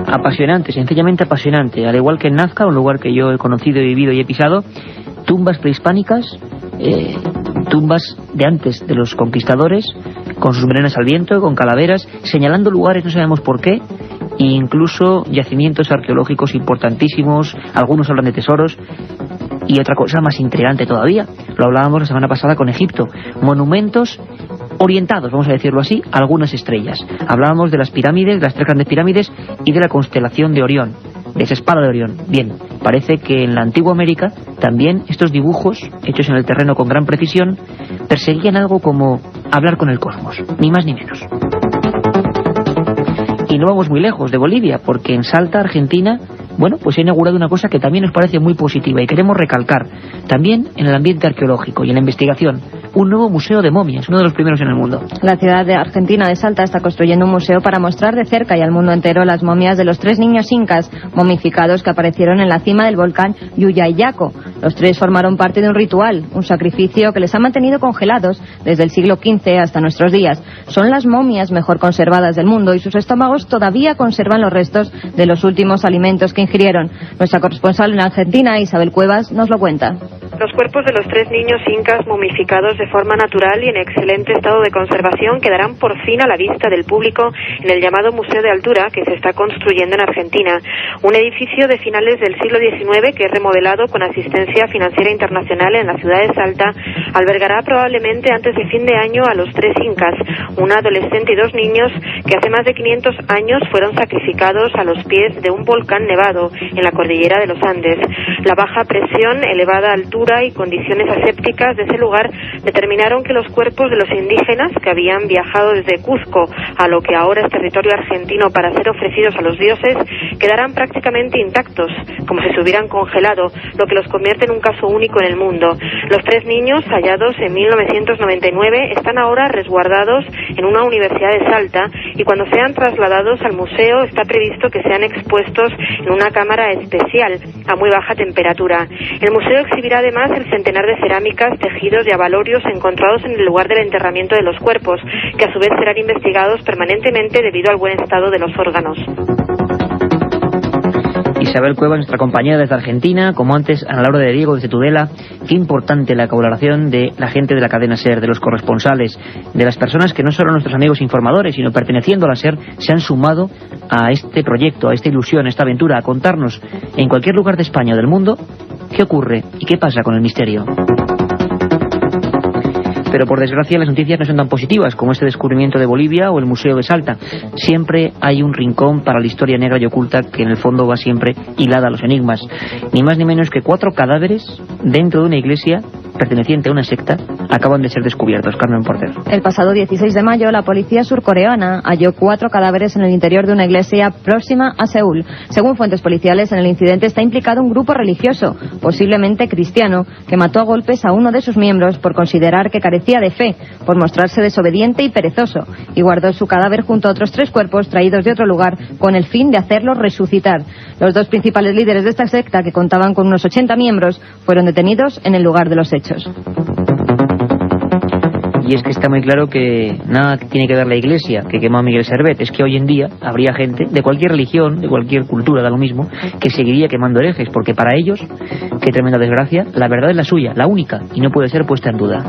Apasionante, sencillamente apasionante. Al igual que en Nazca, un lugar que yo he conocido, he vivido y he pisado, tumbas prehispánicas, tumbas de antes de los conquistadores, con sus melenas al viento, con calaveras, señalando lugares, no sabemos por qué, e incluso yacimientos arqueológicos importantísimos. Algunos hablan de tesoros. Y otra cosa más intrigante todavía, lo hablábamos la semana pasada con Egipto, monumentos orientados, vamos a decirlo así, a algunas estrellas. Hablábamos de las pirámides, de las 3 grandes pirámides y de la constelación de Orión, de esa espada de Orión. Bien, parece que en la antigua América también estos dibujos, hechos en el terreno con gran precisión, perseguían algo como hablar con el cosmos, ni más ni menos. Y no vamos muy lejos de Bolivia, porque en Salta, Argentina, bueno, pues se ha inaugurado una cosa que también nos parece muy positiva y queremos recalcar, también en el ambiente arqueológico y en la investigación, un nuevo museo de momias, uno de los primeros en el mundo. La ciudad de Argentina de Salta está construyendo un museo para mostrar de cerca y al mundo entero las momias de los 3 niños incas momificados que aparecieron en la cima del volcán Yuyayaco. Los 3 formaron parte de un ritual, un sacrificio que les ha mantenido congelados desde el siglo XV hasta nuestros días. Son las momias mejor conservadas del mundo y sus estómagos todavía conservan los restos de los últimos alimentos que ingirieron. Nuestra corresponsal en Argentina, Isabel Cuevas, nos lo cuenta. Los cuerpos de los 3 niños incas momificados de forma natural y en excelente estado de conservación quedarán por fin a la vista del público en el llamado Museo de Altura que se está construyendo en Argentina. Un edificio de finales del siglo XIX que es remodelado con asistencia financiera internacional en la ciudad de Salta albergará probablemente antes de fin de año a los 3 incas, una adolescente y 2 niños que hace más de 500 años fueron sacrificados a los pies de un volcán nevado en la cordillera de los Andes. La baja presión, elevada altura y condiciones asépticas de ese lugar determinaron que los cuerpos de los indígenas que habían viajado desde Cuzco a lo que ahora es territorio argentino para ser ofrecidos a los dioses quedaran prácticamente intactos, como si se hubieran congelado, lo que los convierte en un caso único en el mundo. Los 3 niños, hallados en 1999, están ahora resguardados en una universidad de Salta y cuando sean trasladados al museo está previsto que sean expuestos en una cámara especial a muy baja temperatura. El museo exhibirá además el centenar de cerámicas, tejidos y abalorios encontrados en el lugar del enterramiento de los cuerpos, que a su vez serán investigados permanentemente debido al buen estado de los órganos. Isabel Cuevas, nuestra compañera desde Argentina, como antes Ana Laura de Diego desde Tudela. Qué importante la colaboración de la gente de la cadena SER, de los corresponsales, de las personas que no solo nuestros amigos informadores, sino perteneciendo a la SER, se han sumado a este proyecto, a esta ilusión, a esta aventura, a contarnos en cualquier lugar de España o del mundo qué ocurre y qué pasa con el misterio. Pero por desgracia las noticias no son tan positivas como este descubrimiento de Bolivia o el Museo de Salta. Siempre hay un rincón para la historia negra y oculta que en el fondo va siempre hilada a los enigmas. Ni más ni menos que 4 cadáveres dentro de una iglesia perteneciente a una secta acaban de ser descubiertos. Carmen Porter. El pasado 16 de mayo la policía surcoreana halló 4 cadáveres en el interior de una iglesia próxima a Seúl. Según fuentes policiales, en el incidente está implicado un grupo religioso, posiblemente cristiano, que mató a golpes a uno de sus miembros por considerar que carecía de fe, por mostrarse desobediente y perezoso, y guardó su cadáver junto a otros 3 cuerpos traídos de otro lugar con el fin de hacerlos resucitar. Los 2 principales líderes de esta secta, que contaban con unos 80 miembros, fueron detenidos en el lugar de los hechos. Y es que está muy claro que nada tiene que ver la iglesia que quemó a Miguel Servet. Es que hoy en día habría gente de cualquier religión, de cualquier cultura, da lo mismo, que seguiría quemando herejes, porque para ellos, qué tremenda desgracia, la verdad es la suya, la única, y no puede ser puesta en duda.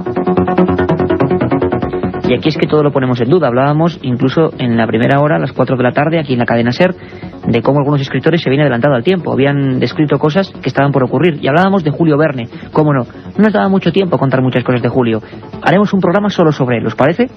Y aquí es que todo lo ponemos en duda. Hablábamos incluso en la primera hora, a las 4 de la tarde, aquí en la cadena SER, de cómo algunos escritores se habían adelantado al tiempo, habían descrito cosas que estaban por ocurrir. Y hablábamos de Julio Verne, cómo no. No nos daba mucho tiempo a contar muchas cosas de Julio. Haremos un programa solo sobre él, ¿os parece?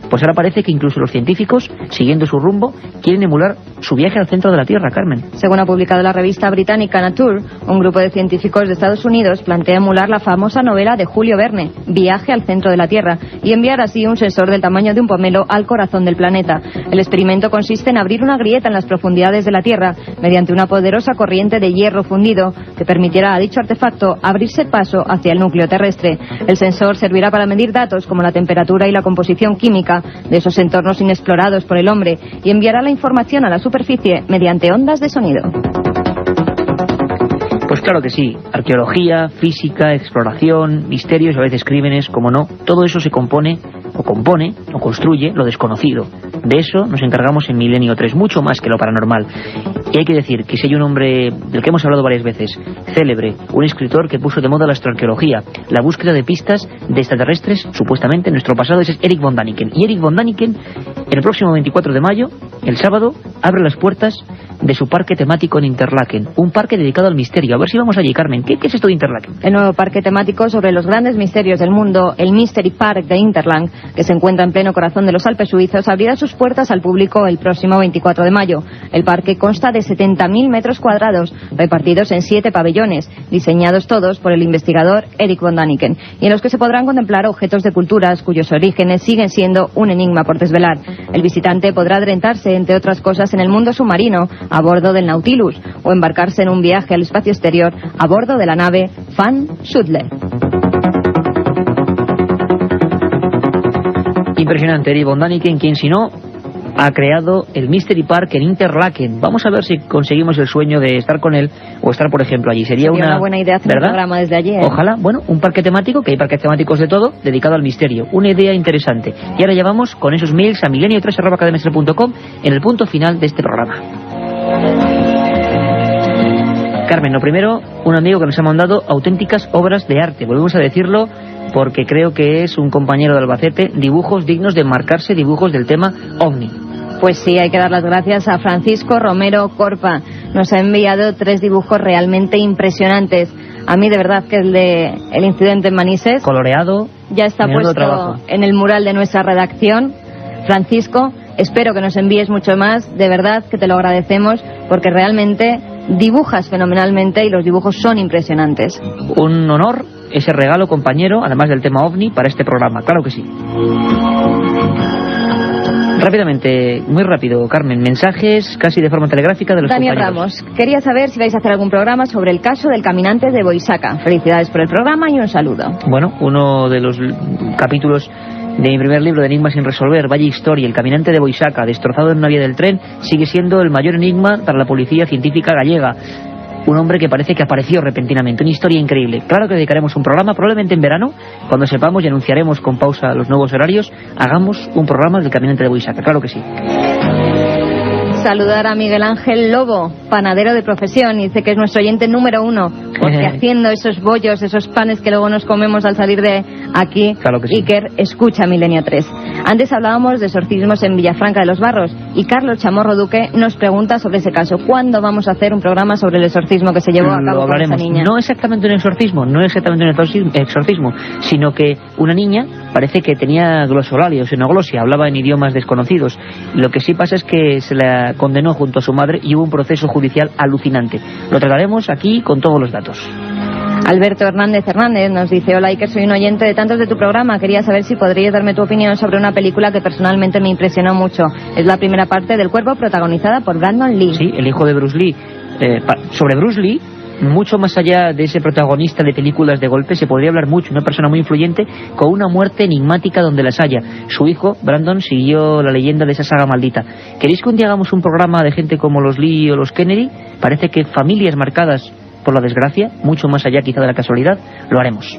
Pues ahora parece que incluso los científicos, siguiendo su rumbo, quieren emular su viaje al centro de la Tierra, Carmen. Según ha publicado la revista británica Nature, un grupo de científicos de Estados Unidos plantea emular la famosa novela de Julio Verne, Viaje al centro de la Tierra, y enviar así un sensor del tamaño de un pomelo al corazón del planeta. El experimento consiste en abrir una grieta en las profundidades de la Tierra mediante una poderosa corriente de hierro fundido que permitirá a dicho artefacto abrirse paso hacia el núcleo terrestre. El sensor servirá para medir datos como la temperatura y la composición química de esos entornos inexplorados por el hombre y enviará la información a la superficie mediante ondas de sonido. Pues claro que sí, arqueología, física, exploración, misterios, a veces crímenes, como no, todo eso se compone o construye lo desconocido. De eso nos encargamos en Milenio 3, mucho más que lo paranormal. Y hay que decir que si hay un hombre del que hemos hablado varias veces, célebre, un escritor que puso de moda la astroarqueología, la búsqueda de pistas de extraterrestres, supuestamente en nuestro pasado, ese es Erik von Däniken. Y Erik von Däniken, el próximo 24 de mayo, el sábado, abre las puertas de su parque temático en Interlaken, un parque dedicado al misterio. A ver si vamos allí, Carmen. ¿Qué es esto de Interlaken? El nuevo parque temático sobre los grandes misterios del mundo, el Mystery Park de Interland, que se encuentra en pleno corazón de los Alpes suizos, abrirá sus puertas al público el próximo 24 de mayo. El parque consta de 70.000 metros cuadrados, repartidos en 7 pabellones, diseñados todos por el investigador Erik von Däniken, y en los que se podrán contemplar objetos de culturas cuyos orígenes siguen siendo un enigma por desvelar. El visitante podrá adentrarse, entre otras cosas, en el mundo submarino, a bordo del Nautilus, o embarcarse en un viaje al espacio exterior a bordo de la nave Van Schudler. Impresionante, Erik von Däniken, quien si no ha creado el Mystery Park en Interlaken. Vamos a ver si conseguimos el sueño de estar con él o estar, por ejemplo, allí. Sería una buena idea hacer un programa desde allí, ¿eh? Ojalá, bueno, un parque temático, que hay parques temáticos de todo, dedicado al misterio. Una idea interesante. Y ahora ya vamos con esos mails a milenio3@cadenaser.com en el punto final de este programa. Carmen, lo primero, un amigo que nos ha mandado auténticas obras de arte. Volvemos a decirlo porque creo que es un compañero de Albacete, dibujos dignos de marcarse, dibujos del tema OVNI. Pues sí, hay que dar las gracias a Francisco Romero Corpa. Nos ha enviado 3 dibujos realmente impresionantes. A mí, de verdad, que el incidente en Manises, coloreado, ya está puesto trabajo en el mural de nuestra redacción. Francisco, espero que nos envíes mucho más. De verdad que te lo agradecemos, porque realmente dibujas fenomenalmente y los dibujos son impresionantes. Un honor ese regalo, compañero, además del tema OVNI, para este programa, claro que sí. Rápidamente, muy rápido, Carmen, mensajes casi de forma telegráfica de los Daniel compañeros. Ramos, quería saber si vais a hacer algún programa sobre el caso del caminante de Boisaca. Felicidades por el programa y un saludo. Bueno, uno de los capítulos de mi primer libro de Enigmas sin resolver, Valle Historia, el caminante de Boisaca, destrozado en una vía del tren, sigue siendo el mayor enigma para la policía científica gallega. Un hombre que parece que apareció repentinamente, una historia increíble. Claro que dedicaremos un programa, probablemente en verano, cuando sepamos y anunciaremos con pausa los nuevos horarios, hagamos un programa del caminante de Boisaca, claro que sí. saludar a Miguel Ángel Lobo, panadero de profesión, y dice que es nuestro oyente número 1, porque haciendo esos bollos, esos panes que luego nos comemos al salir de aquí, claro que sí. Iker escucha Milenio 3. Antes hablábamos de exorcismos en Villafranca de los Barros, y Carlos Chamorro Duque nos pregunta sobre ese caso. ¿Cuándo vamos a hacer un programa sobre el exorcismo que se llevó a cabo con esa niña? No exactamente un exorcismo, sino que una niña parece que tenía glosolalia o xenoglosia, hablaba en idiomas desconocidos. Lo que sí pasa es que se la condenó junto a su madre y hubo un proceso judicial alucinante. Lo trataremos aquí con todos los datos. Alberto Hernández nos dice: hola Iker, soy un oyente de tantos de tu programa, quería saber si podrías darme tu opinión sobre una película que personalmente me impresionó mucho. Es la primera parte del Cuervo, protagonizada por Brandon Lee. Sí, el hijo de Bruce Lee. Sobre Bruce Lee, mucho más allá de ese protagonista de películas de golpe, se podría hablar mucho, una persona muy influyente con una muerte enigmática donde las haya. Su hijo, Brandon, siguió la leyenda de esa saga maldita. ¿Queréis que un día hagamos un programa de gente como los Lee o los Kennedy? Parece que familias marcadas por la desgracia, mucho más allá quizá de la casualidad, lo haremos.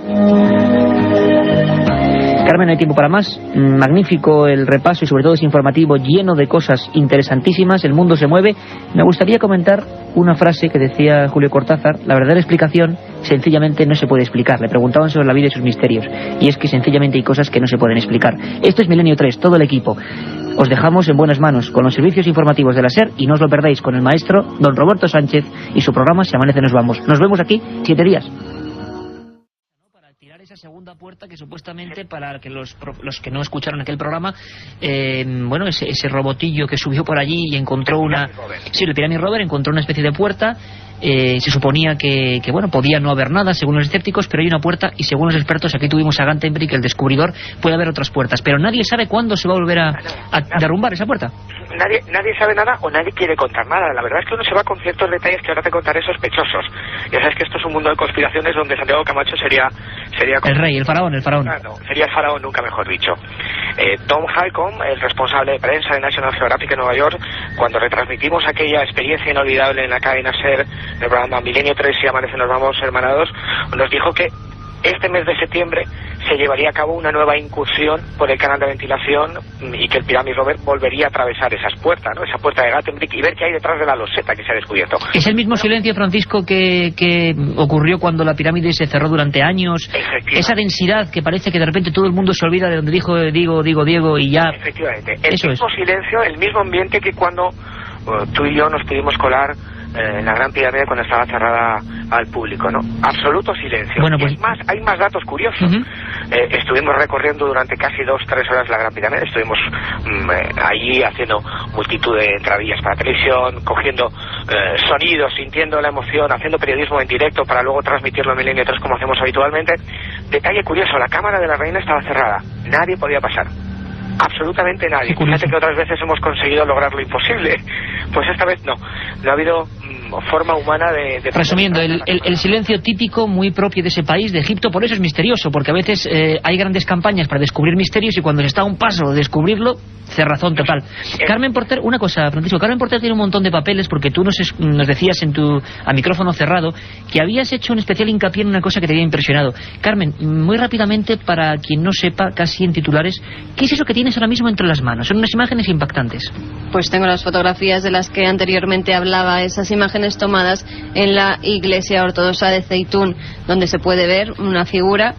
Carmen, no hay tiempo para más. Magnífico el repaso y sobre todo es informativo, lleno de cosas interesantísimas. El mundo se mueve. Me gustaría comentar una frase que decía Julio Cortázar: la verdadera explicación sencillamente no se puede explicar. Le preguntaban sobre la vida y sus misterios, y es que sencillamente hay cosas que no se pueden explicar. Esto es Milenio 3, todo el equipo. Os dejamos en buenas manos con los servicios informativos de la SER, y no os lo perdáis con el maestro don Roberto Sánchez y su programa Si amanece nos vamos. Nos vemos aquí 7 días. Esa segunda puerta que supuestamente, para que los que no escucharon aquel programa, ese robotillo que subió por allí y encontró una... Sí, el Pyramid Rover encontró una especie de puerta. Se suponía que podía no haber nada según los escépticos, pero hay una puerta, y según los expertos, aquí tuvimos a Gantenbrink, el descubridor, puede haber otras puertas, pero nadie sabe cuándo se va a volver a derrumbar esa puerta. Nadie sabe nada, o nadie quiere contar nada. La verdad es que uno se va con ciertos detalles que ahora te contaré sospechosos. Ya sabes que esto es un mundo de conspiraciones donde Santiago Camacho sería el rey, el faraón. Claro, sería el faraón, nunca mejor dicho. Tom Halcomb, el responsable de prensa de National Geographic en Nueva York, cuando retransmitimos aquella experiencia inolvidable en la cadena SER, el programa Milenio 3 y Amanece nos vamos hermanados, nos dijo que este mes de septiembre se llevaría a cabo una nueva incursión por el canal de ventilación y que el Pyramid Rover volvería a atravesar esas puertas, ¿no? Esa puerta de Gantenbrink, y ver qué hay detrás de la loseta que se ha descubierto. Es el mismo silencio, Francisco, que ocurrió cuando la pirámide se cerró durante años. Esa densidad que parece que de repente todo el mundo se olvida de donde dijo Diego y ya... Efectivamente. El mismo silencio, el mismo ambiente que cuando tú y yo nos pudimos colar en la Gran Pirámide cuando estaba cerrada al público, ¿no? Absoluto silencio. Bueno, pues... Es más, hay más datos curiosos. Estuvimos recorriendo durante casi 2-3 horas la Gran Pirámide. Estuvimos allí haciendo multitud de entradillas para televisión, cogiendo sonidos, sintiendo la emoción, haciendo periodismo en directo para luego transmitirlo en Milenio 3 como hacemos habitualmente. Detalle curioso, la cámara de la reina estaba cerrada. Nadie podía pasar. Absolutamente nadie. Fíjate que otras veces hemos conseguido lograr lo imposible. Pues esta vez no. No ha habido forma humana de... Resumiendo, el silencio típico, muy propio de ese país, de Egipto. Por eso es misterioso, porque a veces hay grandes campañas para descubrir misterios, y cuando se está a un paso de descubrirlo, cerrazón total. Carmen Porter, una cosa, Francisco, Carmen Porter tiene un montón de papeles, porque tú nos decías a micrófono cerrado que habías hecho un especial hincapié en una cosa que te había impresionado. Carmen, muy rápidamente, para quien no sepa, casi en titulares, ¿qué es eso que tienes ahora mismo entre las manos? Son unas imágenes impactantes. Pues tengo las fotografías de las que anteriormente hablaba, esas imágenes tomadas en la iglesia ortodoxa de Zeitún, donde se puede ver una figura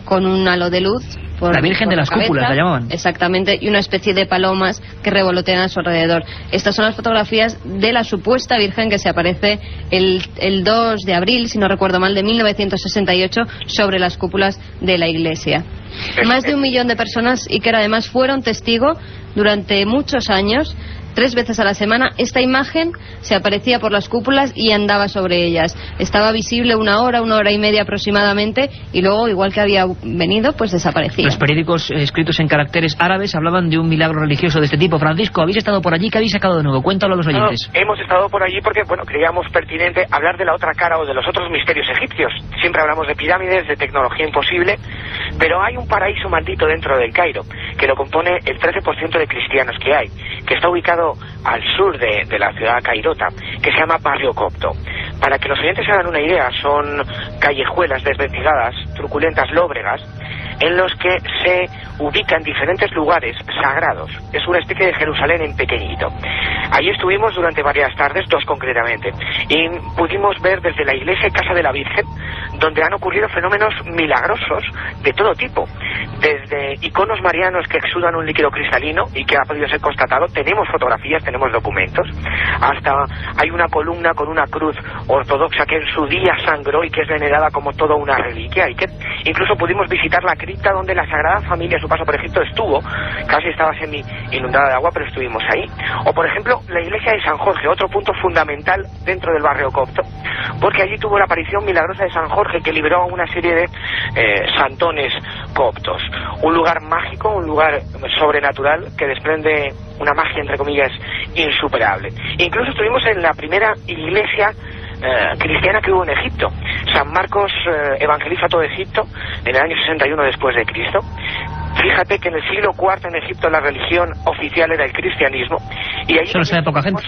con un halo de luz. La Virgen de las Cúpulas la llamaban. Exactamente, y una especie de palomas que revolotean a su alrededor. Estas son las fotografías de la supuesta Virgen que se aparece el 2 de abril, si no recuerdo mal, de 1968, sobre las cúpulas de la iglesia. Más de 1 millón de personas, y que además fueron testigo durante muchos años. 3 veces a la semana esta imagen se aparecía por las cúpulas y andaba sobre ellas. Estaba visible 1 hora, 1 hora y media aproximadamente, y luego, igual que había venido, pues desaparecía. Los periódicos escritos en caracteres árabes hablaban de un milagro religioso de este tipo. Francisco, ¿habéis estado por allí? ¿Qué habéis sacado de nuevo? Cuéntalo a los oyentes. Hemos estado por allí porque, creíamos pertinente hablar de la otra cara o de los otros misterios egipcios. Siempre hablamos de pirámides, de tecnología imposible, pero hay un paraíso maldito dentro del Cairo, que lo compone el 13% de cristianos que hay, que está ubicado al sur de la ciudad cairota, que se llama Barrio Copto. Para que los oyentes se hagan una idea, son callejuelas desventiladas, truculentas, lóbregas, en los que se ubican diferentes lugares sagrados. Es una especie de Jerusalén en pequeñito. Allí estuvimos durante varias tardes, 2 concretamente, y pudimos ver desde la iglesia y casa de la Virgen, donde han ocurrido fenómenos milagrosos de todo tipo, desde iconos marianos que exudan un líquido cristalino y que ha podido ser constatado, tenemos fotografías, tenemos documentos, hasta hay una columna con una cruz ortodoxa que en su día sangró y que es venerada como toda una reliquia, y que incluso pudimos visitar la cripta donde la Sagrada Familia a su paso por Egipto estuvo, casi estaba semi inundada de agua, pero estuvimos ahí. O por ejemplo la iglesia de San Jorge, otro punto fundamental dentro del barrio copto, porque allí tuvo la aparición milagrosa de San Jorge, que liberó a una serie de santones coptos. Un lugar mágico, un lugar sobrenatural que desprende una magia, entre comillas, insuperable. Incluso estuvimos en la primera iglesia cristiana que hubo en Egipto. San Marcos evangeliza todo Egipto en el año 61 después de Cristo. Fíjate que en el siglo IV en Egipto la religión oficial era el cristianismo, y ahí solo sabe poca gente,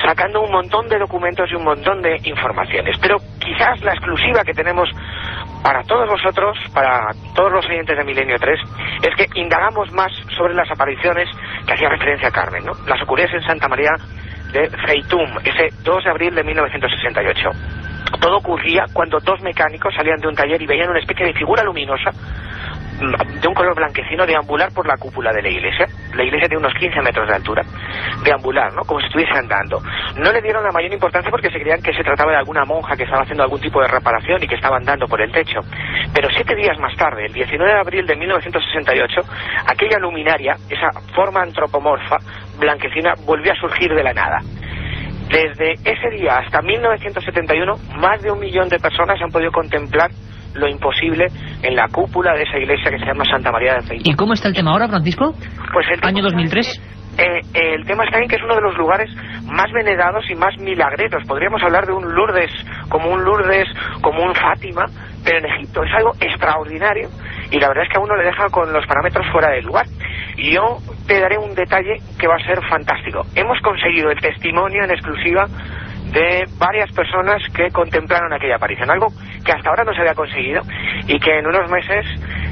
sacando un montón de documentos y un montón de informaciones. Pero quizás la exclusiva que tenemos para todos vosotros, para todos los oyentes de Milenio 3, es que indagamos más sobre las apariciones que hacía referencia a Carmen, ¿no? Las ocurridas en Santa María de Zeitum, ese 2 de abril de 1968. Todo ocurría cuando 2 mecánicos salían de un taller y veían una especie de figura luminosa de un color blanquecino deambular por la cúpula de la iglesia de unos 15 metros de altura, deambular, ¿no? Como si estuviese andando. No le dieron la mayor importancia porque se creían que se trataba de alguna monja que estaba haciendo algún tipo de reparación y que estaba andando por el techo. Pero 7 días más tarde, el 19 de abril de 1968, aquella luminaria, esa forma antropomorfa blanquecina, volvió a surgir de la nada. Desde ese día hasta 1971, más de 1 millón de personas han podido contemplar lo imposible en la cúpula de esa iglesia que se llama Santa María de Zeitum. ¿Y cómo está el tema ahora, Francisco? Pues el año 2003. El tema está en que es uno de los lugares más venerados y más milagreros. Podríamos hablar de un Lourdes, como un Fátima, pero en Egipto. Es algo extraordinario y la verdad es que a uno le deja con los parámetros fuera del lugar. Y yo te daré un detalle que va a ser fantástico. Hemos conseguido el testimonio en exclusiva de varias personas que contemplaron aquella aparición, algo que hasta ahora no se había conseguido y que en unos meses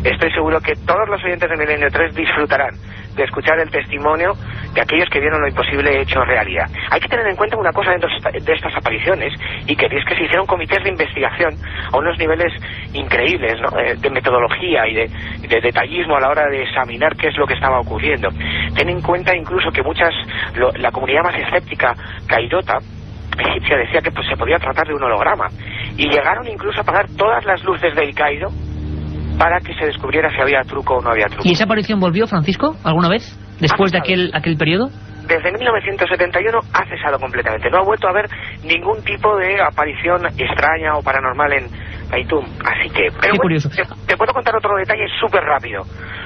estoy seguro que todos los oyentes de Milenio 3 disfrutarán de escuchar el testimonio de aquellos que vieron lo imposible hecho realidad. Hay que tener en cuenta una cosa dentro de estas apariciones, y que es que se hicieron comités de investigación a unos niveles increíbles, ¿no? De metodología y de detallismo a la hora de examinar qué es lo que estaba ocurriendo. Ten en cuenta incluso que la comunidad más escéptica, caidota, egipcia, decía que se podía tratar de un holograma, y llegaron incluso a apagar todas las luces del Cairo para que se descubriera si había truco o no había truco. ¿Y esa aparición volvió, Francisco, alguna vez, después de aquel periodo? Desde 1971 ha cesado completamente. No ha vuelto a haber ningún tipo de aparición extraña o paranormal en Zeitum. Así que... Pero qué curioso. Te puedo contar otro detalle súper rápido.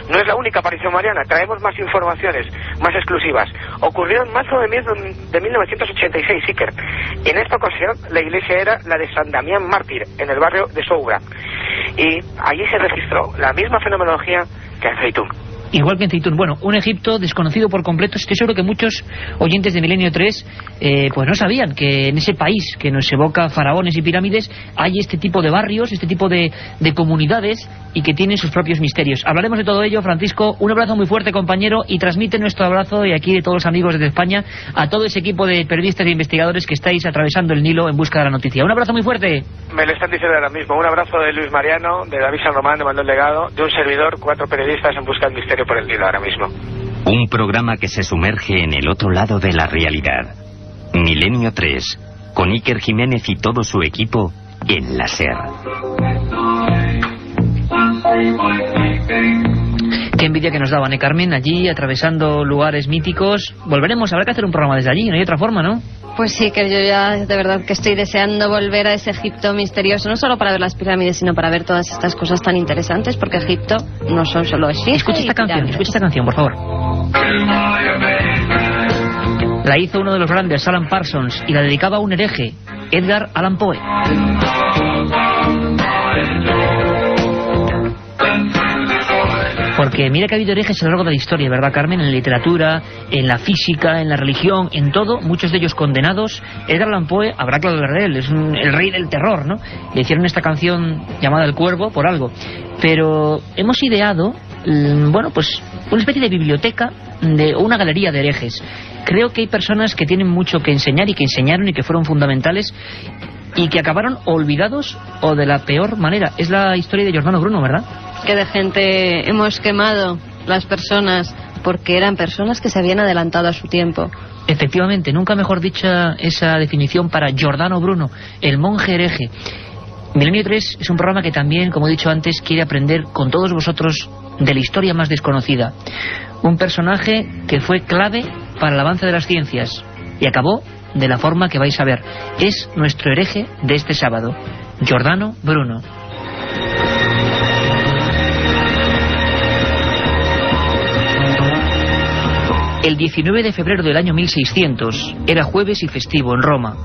No es la única aparición mariana. Traemos más informaciones, más exclusivas. Ocurrió en marzo de 1986, Iker. En esta ocasión, la iglesia era la de San Damián Mártir, en el barrio de Soubra. Y allí se registró la misma fenomenología que en Zeitum. Igual que en Zeitum. Bueno, un Egipto desconocido por completo. Estoy seguro que muchos oyentes de Milenio 3 pues no sabían que en ese país que nos evoca faraones y pirámides hay este tipo de barrios, este tipo de comunidades, y que tienen sus propios misterios. Hablaremos de todo ello, Francisco. Un abrazo muy fuerte, compañero, y transmite nuestro abrazo, y aquí de todos los amigos desde España, a todo ese equipo de periodistas e investigadores que estáis atravesando el Nilo en busca de la noticia. Un abrazo muy fuerte. Me lo están diciendo ahora mismo. Un abrazo de Luis Mariano, de David San Román, de Manuel Legado, de un servidor, 4 periodistas en busca del misterio por el Nilo ahora mismo. Un programa que se sumerge en el otro lado de la realidad. Milenio 3, con Iker Jiménez y todo su equipo en la SER. Qué envidia que nos daban, Carmen, allí atravesando lugares míticos. Volveremos, habrá que hacer un programa desde allí, no hay otra forma, ¿no? Pues sí, que yo ya de verdad que estoy deseando volver a ese Egipto misterioso, no solo para ver las pirámides, sino para ver todas estas cosas tan interesantes, porque Egipto no son solo esfinge. Escucha esta canción, por favor. La hizo uno de los grandes, Alan Parsons, y la dedicaba a un hereje, Edgar Allan Poe. Porque mira que ha habido herejes a lo largo de la historia, ¿verdad, Carmen? En la literatura, en la física, en la religión, en todo, muchos de ellos condenados. Edgar Allan Poe, habrá que hablar de él, es el rey del terror, ¿no? Le hicieron esta canción llamada El Cuervo por algo. Pero hemos ideado, bueno, pues una especie de biblioteca o una galería de herejes. Creo que hay personas que tienen mucho que enseñar y que enseñaron y que fueron fundamentales y que acabaron olvidados o de la peor manera. Es la historia de Giordano Bruno, ¿verdad? Que de gente hemos quemado las personas porque eran personas que se habían adelantado a su tiempo. Efectivamente, nunca mejor dicha esa definición para Giordano Bruno, el monje hereje. Milenio 3 es un programa que también, como he dicho antes, quiere aprender con todos vosotros de la historia más desconocida. Un personaje que fue clave para el avance de las ciencias y acabó de la forma que vais a ver. Es nuestro hereje de este sábado, Giordano Bruno. El 19 de febrero del año 1600 era jueves y festivo en Roma.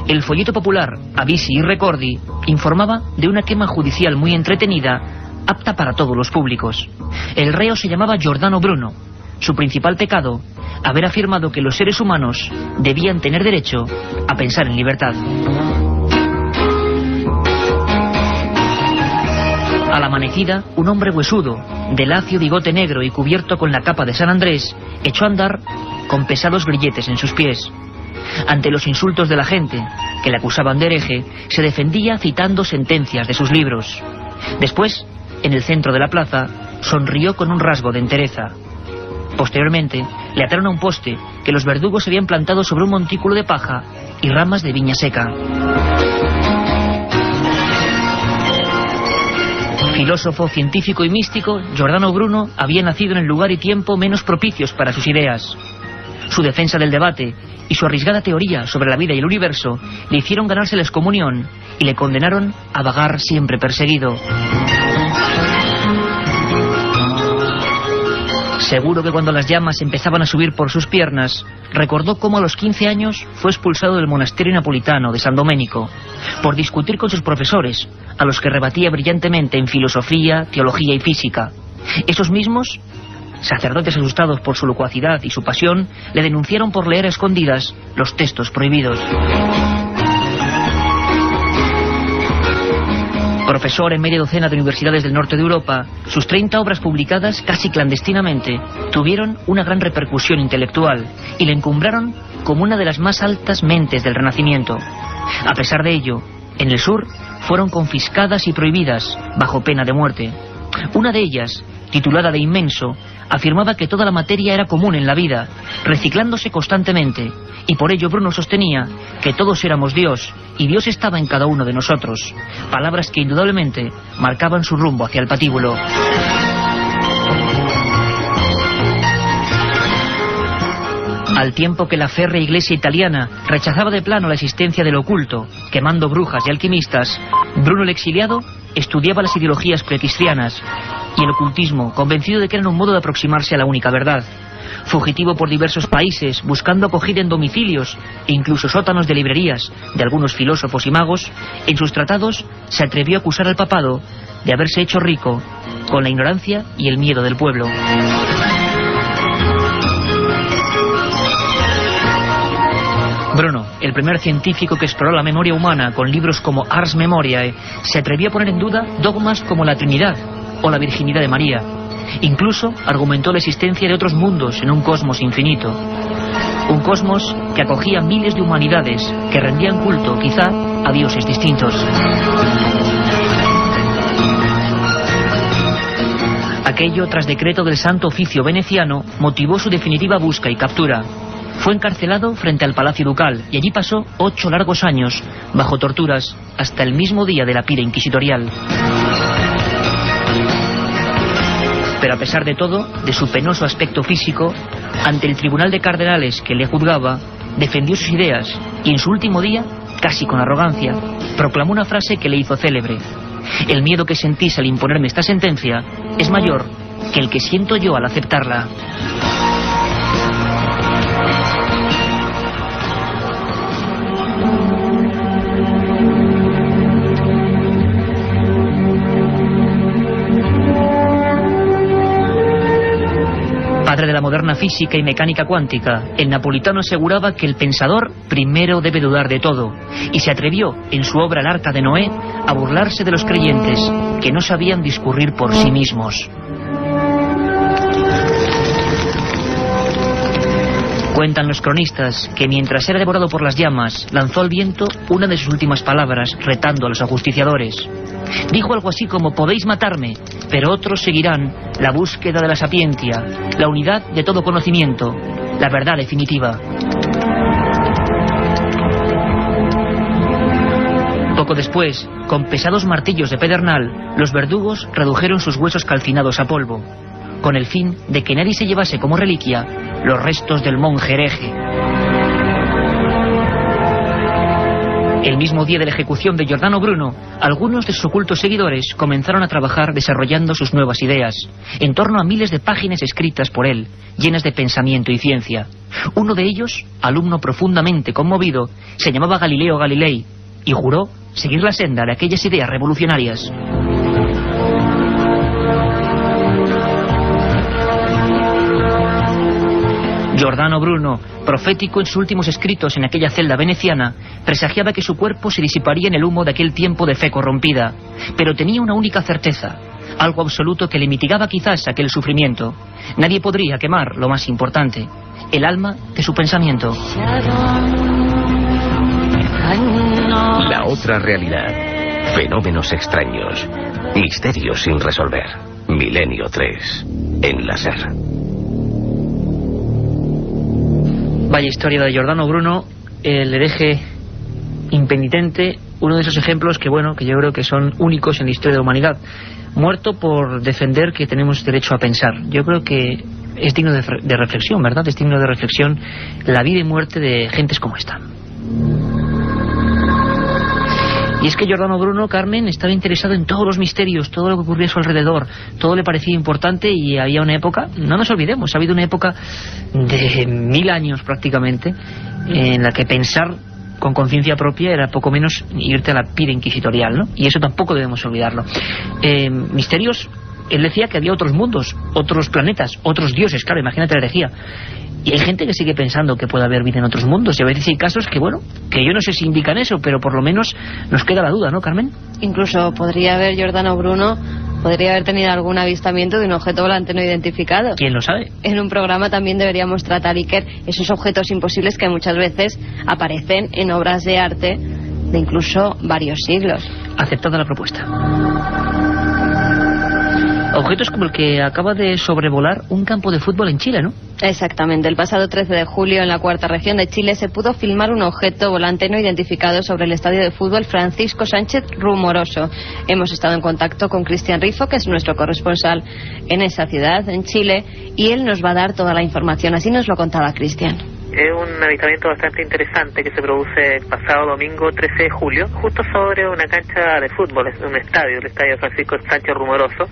El folleto popular Avisi y Recordi informaba de una quema judicial muy entretenida, apta para todos los públicos. El reo se llamaba Giordano Bruno. Su principal pecado, haber afirmado que los seres humanos debían tener derecho a pensar en libertad. A la amanecida, un hombre huesudo, de lacio bigote negro y cubierto con la capa de San Andrés, echó a andar con pesados grilletes en sus pies. Ante los insultos de la gente, que le acusaban de hereje, se defendía citando sentencias de sus libros. Después, en el centro de la plaza, sonrió con un rasgo de entereza. Posteriormente, le ataron a un poste que los verdugos habían plantado sobre un montículo de paja y ramas de viña seca. Filósofo, científico y místico, Giordano Bruno había nacido en el lugar y tiempo menos propicios para sus ideas. Su defensa del debate y su arriesgada teoría sobre la vida y el universo le hicieron ganarse la excomunión y le condenaron a vagar siempre perseguido. Seguro que cuando las llamas empezaban a subir por sus piernas, recordó cómo a los 15 años fue expulsado del monasterio napolitano de San Domenico por discutir con sus profesores, a los que rebatía brillantemente en filosofía, teología y física. Esos mismos, sacerdotes asustados por su locuacidad y su pasión, le denunciaron por leer a escondidas los textos prohibidos. Profesor en media docena de universidades del norte de Europa, sus 30 obras publicadas casi clandestinamente tuvieron una gran repercusión intelectual y le encumbraron como una de las más altas mentes del Renacimiento. A pesar de ello, en el sur fueron confiscadas y prohibidas bajo pena de muerte. Una de ellas, titulada De Inmenso, afirmaba que toda la materia era común en la vida, reciclándose constantemente, y por ello Bruno sostenía que todos éramos Dios, y Dios estaba en cada uno de nosotros, palabras que indudablemente marcaban su rumbo hacia el patíbulo. Al tiempo que la férrea iglesia italiana rechazaba de plano la existencia del oculto, quemando brujas y alquimistas, Bruno el exiliado estudiaba las ideologías precristianas y el ocultismo, convencido de que eran un modo de aproximarse a la única verdad. Fugitivo por diversos países, buscando acogida en domicilios e incluso sótanos de librerías de algunos filósofos y magos, en sus tratados se atrevió a acusar al papado de haberse hecho rico con la ignorancia y el miedo del pueblo. Bruno, el primer científico que exploró la memoria humana con libros como Ars Memoriae, se atrevió a poner en duda dogmas como la Trinidad o la virginidad de María. Incluso argumentó la existencia de otros mundos en un cosmos infinito. Un cosmos que acogía miles de humanidades que rendían culto, quizá, a dioses distintos. Aquello, tras decreto del Santo Oficio veneciano, motivó su definitiva busca y captura. Fue encarcelado frente al Palacio Ducal y allí pasó 8 largos años, bajo torturas, hasta el mismo día de la pira inquisitorial. Pero a pesar de todo, de su penoso aspecto físico, ante el tribunal de cardenales que le juzgaba, defendió sus ideas y en su último día, casi con arrogancia, proclamó una frase que le hizo célebre: el miedo que sentís al imponerme esta sentencia es mayor que el que siento yo al aceptarla. Padre de la moderna física y mecánica cuántica, el napolitano aseguraba que el pensador primero debe dudar de todo, y se atrevió, en su obra El Arca de Noé, a burlarse de los creyentes, que no sabían discurrir por sí mismos. Cuentan los cronistas que mientras era devorado por las llamas, lanzó al viento una de sus últimas palabras, retando a los ajusticiadores. Dijo algo así como: podéis matarme, pero otros seguirán la búsqueda de la sapiencia, la unidad de todo conocimiento, la verdad definitiva. Poco después, con pesados martillos de pedernal, los verdugos redujeron sus huesos calcinados a polvo, con el fin de que nadie se llevase como reliquia los restos del monje hereje. El mismo día de la ejecución de Giordano Bruno, algunos de sus ocultos seguidores comenzaron a trabajar desarrollando sus nuevas ideas, en torno a miles de páginas escritas por él, llenas de pensamiento y ciencia. Uno de ellos, alumno profundamente conmovido, se llamaba Galileo Galilei, y juró seguir la senda de aquellas ideas revolucionarias. Giordano Bruno, profético en sus últimos escritos en aquella celda veneciana, presagiaba que su cuerpo se disiparía en el humo de aquel tiempo de fe corrompida, pero tenía una única certeza, algo absoluto que le mitigaba quizás aquel sufrimiento. Nadie podría quemar lo más importante, el alma de su pensamiento. La otra realidad. Fenómenos extraños. Misterios sin resolver. Milenio 3. En la SER. Vaya historia de Giordano Bruno, el hereje impenitente, uno de esos ejemplos que yo creo que son únicos en la historia de la humanidad. Muerto por defender que tenemos derecho a pensar. Yo creo que es digno de reflexión, ¿verdad? Es digno de reflexión la vida y muerte de gentes como esta. Y es que Giordano Bruno, Carmen, estaba interesado en todos los misterios, todo lo que ocurría a su alrededor, todo le parecía importante, y había una época, no nos olvidemos, ha habido una época de 1000 años prácticamente, en la que pensar con conciencia propia era poco menos irte a la pira inquisitorial, ¿no? Y eso tampoco debemos olvidarlo. Misterios, él decía que había otros mundos, otros planetas, otros dioses, claro, imagínate la herejía. Y hay gente que sigue pensando que puede haber vida en otros mundos, y a veces hay casos que yo no sé si indican eso, pero por lo menos nos queda la duda, ¿no, Carmen? Incluso podría haber Giordano Bruno, podría haber tenido algún avistamiento de un objeto volante no identificado. ¿Quién lo sabe? En un programa también deberíamos tratar, Iker, esos objetos imposibles que muchas veces aparecen en obras de arte de incluso varios siglos. Aceptada la propuesta. Objetos como el que acaba de sobrevolar un campo de fútbol en Chile, ¿no? Exactamente. El pasado 13 de julio, en la cuarta región de Chile, se pudo filmar un objeto volante no identificado sobre el estadio de fútbol Francisco Sánchez Rumoroso. Hemos estado en contacto con Cristian Rifo, que es nuestro corresponsal en esa ciudad, en Chile, y él nos va a dar toda la información. Así nos lo contaba Cristian. Es un avistamiento bastante interesante que se produce el pasado domingo 13 de julio, justo sobre una cancha de fútbol, un estadio, el estadio Francisco Sánchez Rumoroso,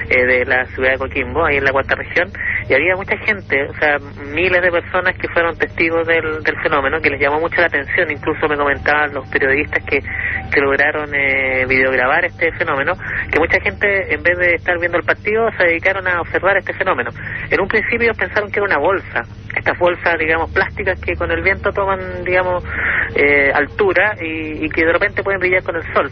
de la ciudad de Coquimbo, ahí en la cuarta región, y había mucha gente, o sea, miles de personas que fueron testigos del fenómeno, que les llamó mucho la atención. Incluso me comentaban los periodistas que lograron videograbar este fenómeno, que mucha gente, en vez de estar viendo el partido, se dedicaron a observar este fenómeno. En un principio pensaron que era una bolsa, estas bolsas, digamos, plásticas que con el viento toman, digamos, altura y que de repente pueden brillar con el sol.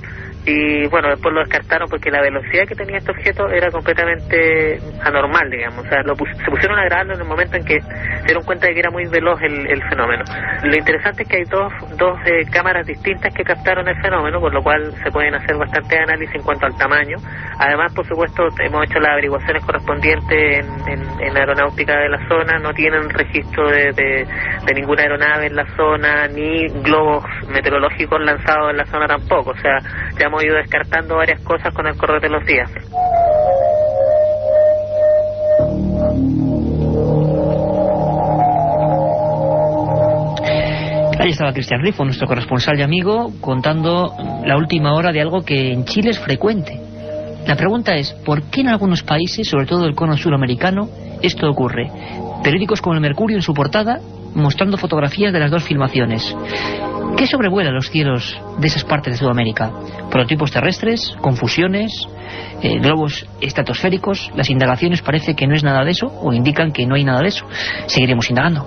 Y bueno, después lo descartaron porque la velocidad que tenía este objeto era completamente anormal, digamos. O sea, se pusieron a grabarlo en el momento en que se dieron cuenta de que era muy veloz el fenómeno. Lo interesante es que hay dos cámaras distintas que captaron el fenómeno, por lo cual se pueden hacer bastante análisis en cuanto al tamaño. Además, por supuesto, hemos hecho las averiguaciones correspondientes en la aeronáutica de la zona. No tienen registro de ninguna aeronave en la zona, ni globos meteorológicos lanzados en la zona tampoco. O sea, ya hemos ido descartando varias cosas con el correr de los días. Ahí estaba Cristian Rifo, nuestro corresponsal y amigo, contando la última hora de algo que en Chile es frecuente. La pregunta es, ¿por qué en algunos países, sobre todo el cono suramericano, esto ocurre? Periódicos como El Mercurio en su portada, mostrando fotografías de las dos filmaciones. ¿Qué sobrevuela los cielos de esas partes de Sudamérica? Prototipos terrestres, confusiones, globos estratosféricos. Las indagaciones parece que no es nada de eso, o indican que no hay nada de eso. Seguiremos indagando.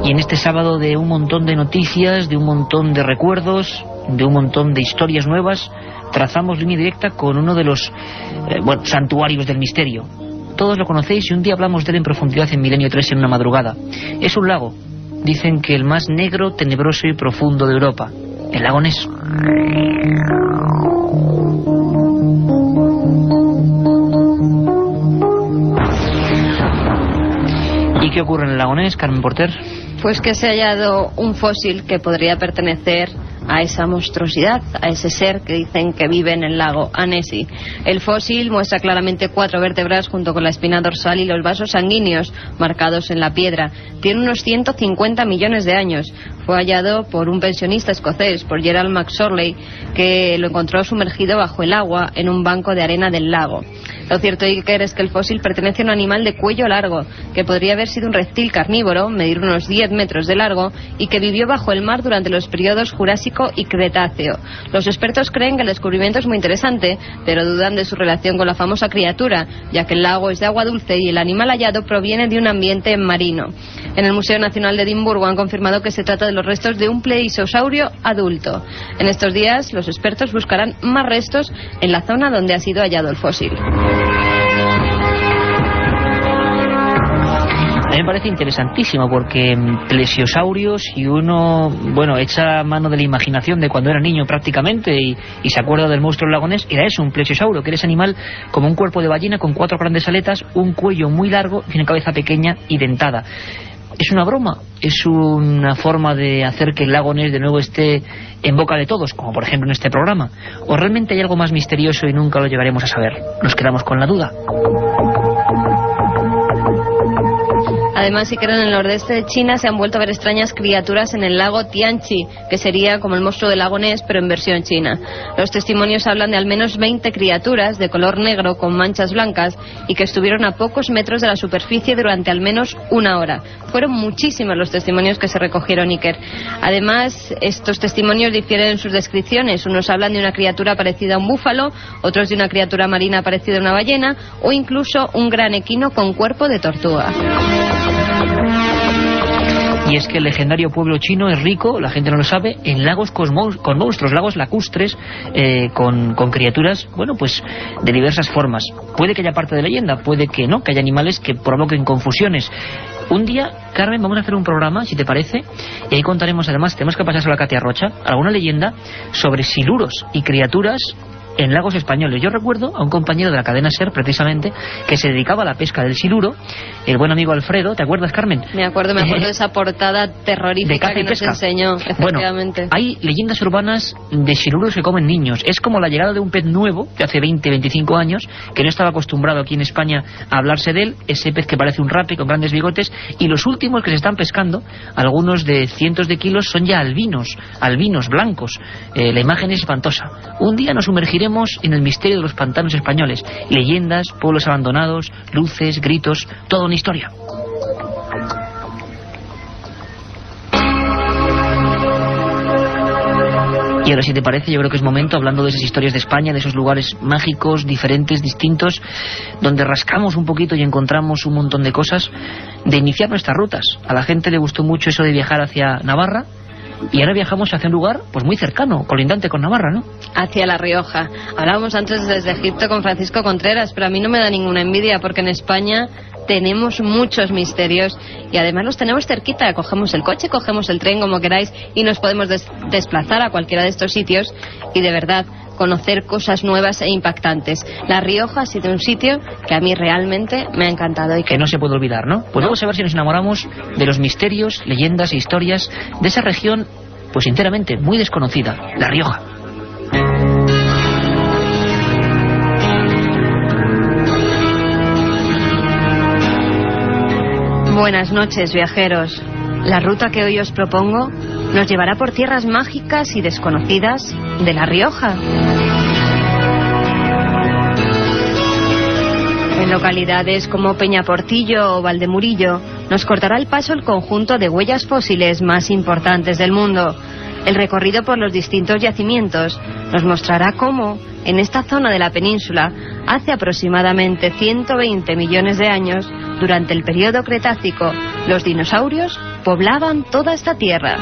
Y en este sábado de un montón de noticias, de un montón de recuerdos, de un montón de historias nuevas, trazamos línea directa con uno de los santuarios del misterio. Todos lo conocéis y un día hablamos de él en profundidad en Milenio 3 en una madrugada. Es un lago, dicen que el más negro, tenebroso y profundo de Europa, el lago Ness. ¿Y qué ocurre en el lago Ness, Carmen Porter? Pues que se ha hallado un fósil que podría pertenecer a esa monstruosidad, a ese ser que dicen que vive en el lago Annecy. El fósil muestra claramente 4 vértebras junto con la espina dorsal y los vasos sanguíneos marcados en la piedra. Tiene unos 150 millones de años. Fue hallado por un pensionista escocés, por Gerald McSorley, que lo encontró sumergido bajo el agua en un banco de arena del lago. Lo cierto, Iker, es que el fósil pertenece a un animal de cuello largo, que podría haber sido un reptil carnívoro, medir unos 10 metros de largo, y que vivió bajo el mar durante los periodos Jurásico y Cretáceo. Los expertos creen que el descubrimiento es muy interesante, pero dudan de su relación con la famosa criatura, ya que el lago es de agua dulce y el animal hallado proviene de un ambiente marino. En el Museo Nacional de Edimburgo han confirmado que se trata de los restos de un pleistosaurio adulto. En estos días, los expertos buscarán más restos en la zona donde ha sido hallado el fósil. A mí me parece interesantísimo porque plesiosaurios, y uno, echa mano de la imaginación de cuando era niño prácticamente y se acuerda del monstruo del lago Ness, era eso, un plesiosaurio, que era ese animal como un cuerpo de ballena con 4 grandes aletas, un cuello muy largo y una cabeza pequeña y dentada. ¿Es una broma? ¿Es una forma de hacer que el lago Ness de nuevo esté en boca de todos, como por ejemplo en este programa? ¿O realmente hay algo más misterioso y nunca lo llegaremos a saber? Nos quedamos con la duda. Además, si creen, en el nordeste de China se han vuelto a ver extrañas criaturas en el lago Tianchi, que sería como el monstruo del lago Ness, pero en versión china. Los testimonios hablan de al menos 20 criaturas de color negro con manchas blancas y que estuvieron a pocos metros de la superficie durante al menos 1 hora. Fueron muchísimos los testimonios que se recogieron, Iker. Además, estos testimonios difieren en sus descripciones. Unos hablan de una criatura parecida a un búfalo, otros de una criatura marina parecida a una ballena, o incluso un gran equino con cuerpo de tortuga. Y es que el legendario pueblo chino es rico, la gente no lo sabe, en lagos con monstruos, lagos lacustres, con criaturas, de diversas formas. Puede que haya parte de leyenda, puede que no, que haya animales que provoquen confusiones. Un día, Carmen, vamos a hacer un programa, si te parece, y ahí contaremos, además, tenemos que pasárselo a Katia Rocha, alguna leyenda sobre siluros y criaturas en lagos españoles. Yo recuerdo a un compañero de la cadena SER, precisamente, que se dedicaba a la pesca del siluro, el buen amigo Alfredo. ¿Te acuerdas, Carmen? Me acuerdo de esa portada terrorífica que nos enseñó, efectivamente. Hay leyendas urbanas de siluros que comen niños. Es como la llegada de un pez nuevo, de hace 20, 25 años, que no estaba acostumbrado aquí en España a hablarse de él, ese pez que parece un rape con grandes bigotes, y los últimos que se están pescando, algunos de cientos de kilos, son ya albinos blancos. La imagen es espantosa. Un día nos sumergiremos en el misterio de los pantanos españoles. Leyendas, pueblos abandonados, luces, gritos, toda una historia. Y ahora, si te parece, yo creo que es momento, hablando de esas historias de España, de esos lugares mágicos, diferentes, distintos, donde rascamos un poquito y encontramos un montón de cosas, de iniciar nuestras rutas. A la gente le gustó mucho eso de viajar hacia Navarra, y ahora viajamos hacia un lugar muy cercano, colindante con Navarra, ¿no? Hacia La Rioja. Hablábamos antes desde Egipto con Francisco Contreras, pero a mí no me da ninguna envidia, porque en España tenemos muchos misterios y además los tenemos cerquita. Cogemos el coche, cogemos el tren, como queráis, y nos podemos desplazar a cualquiera de estos sitios y de verdad conocer cosas nuevas e impactantes. La Rioja ha sido un sitio que a mí realmente me ha encantado. Y que no se puede olvidar, ¿no? Pues vamos a ver si nos enamoramos de los misterios, leyendas e historias de esa región, pues sinceramente, muy desconocida, La Rioja. Buenas noches, viajeros. La ruta que hoy os propongo nos llevará por tierras mágicas y desconocidas de La Rioja. En localidades como Peñaportillo o Valdemurillo nos cortará el paso el conjunto de huellas fósiles más importantes del mundo. El recorrido por los distintos yacimientos nos mostrará cómo, en esta zona de la península, hace aproximadamente 120 millones de años, durante el periodo Cretácico, los dinosaurios poblaban toda esta tierra.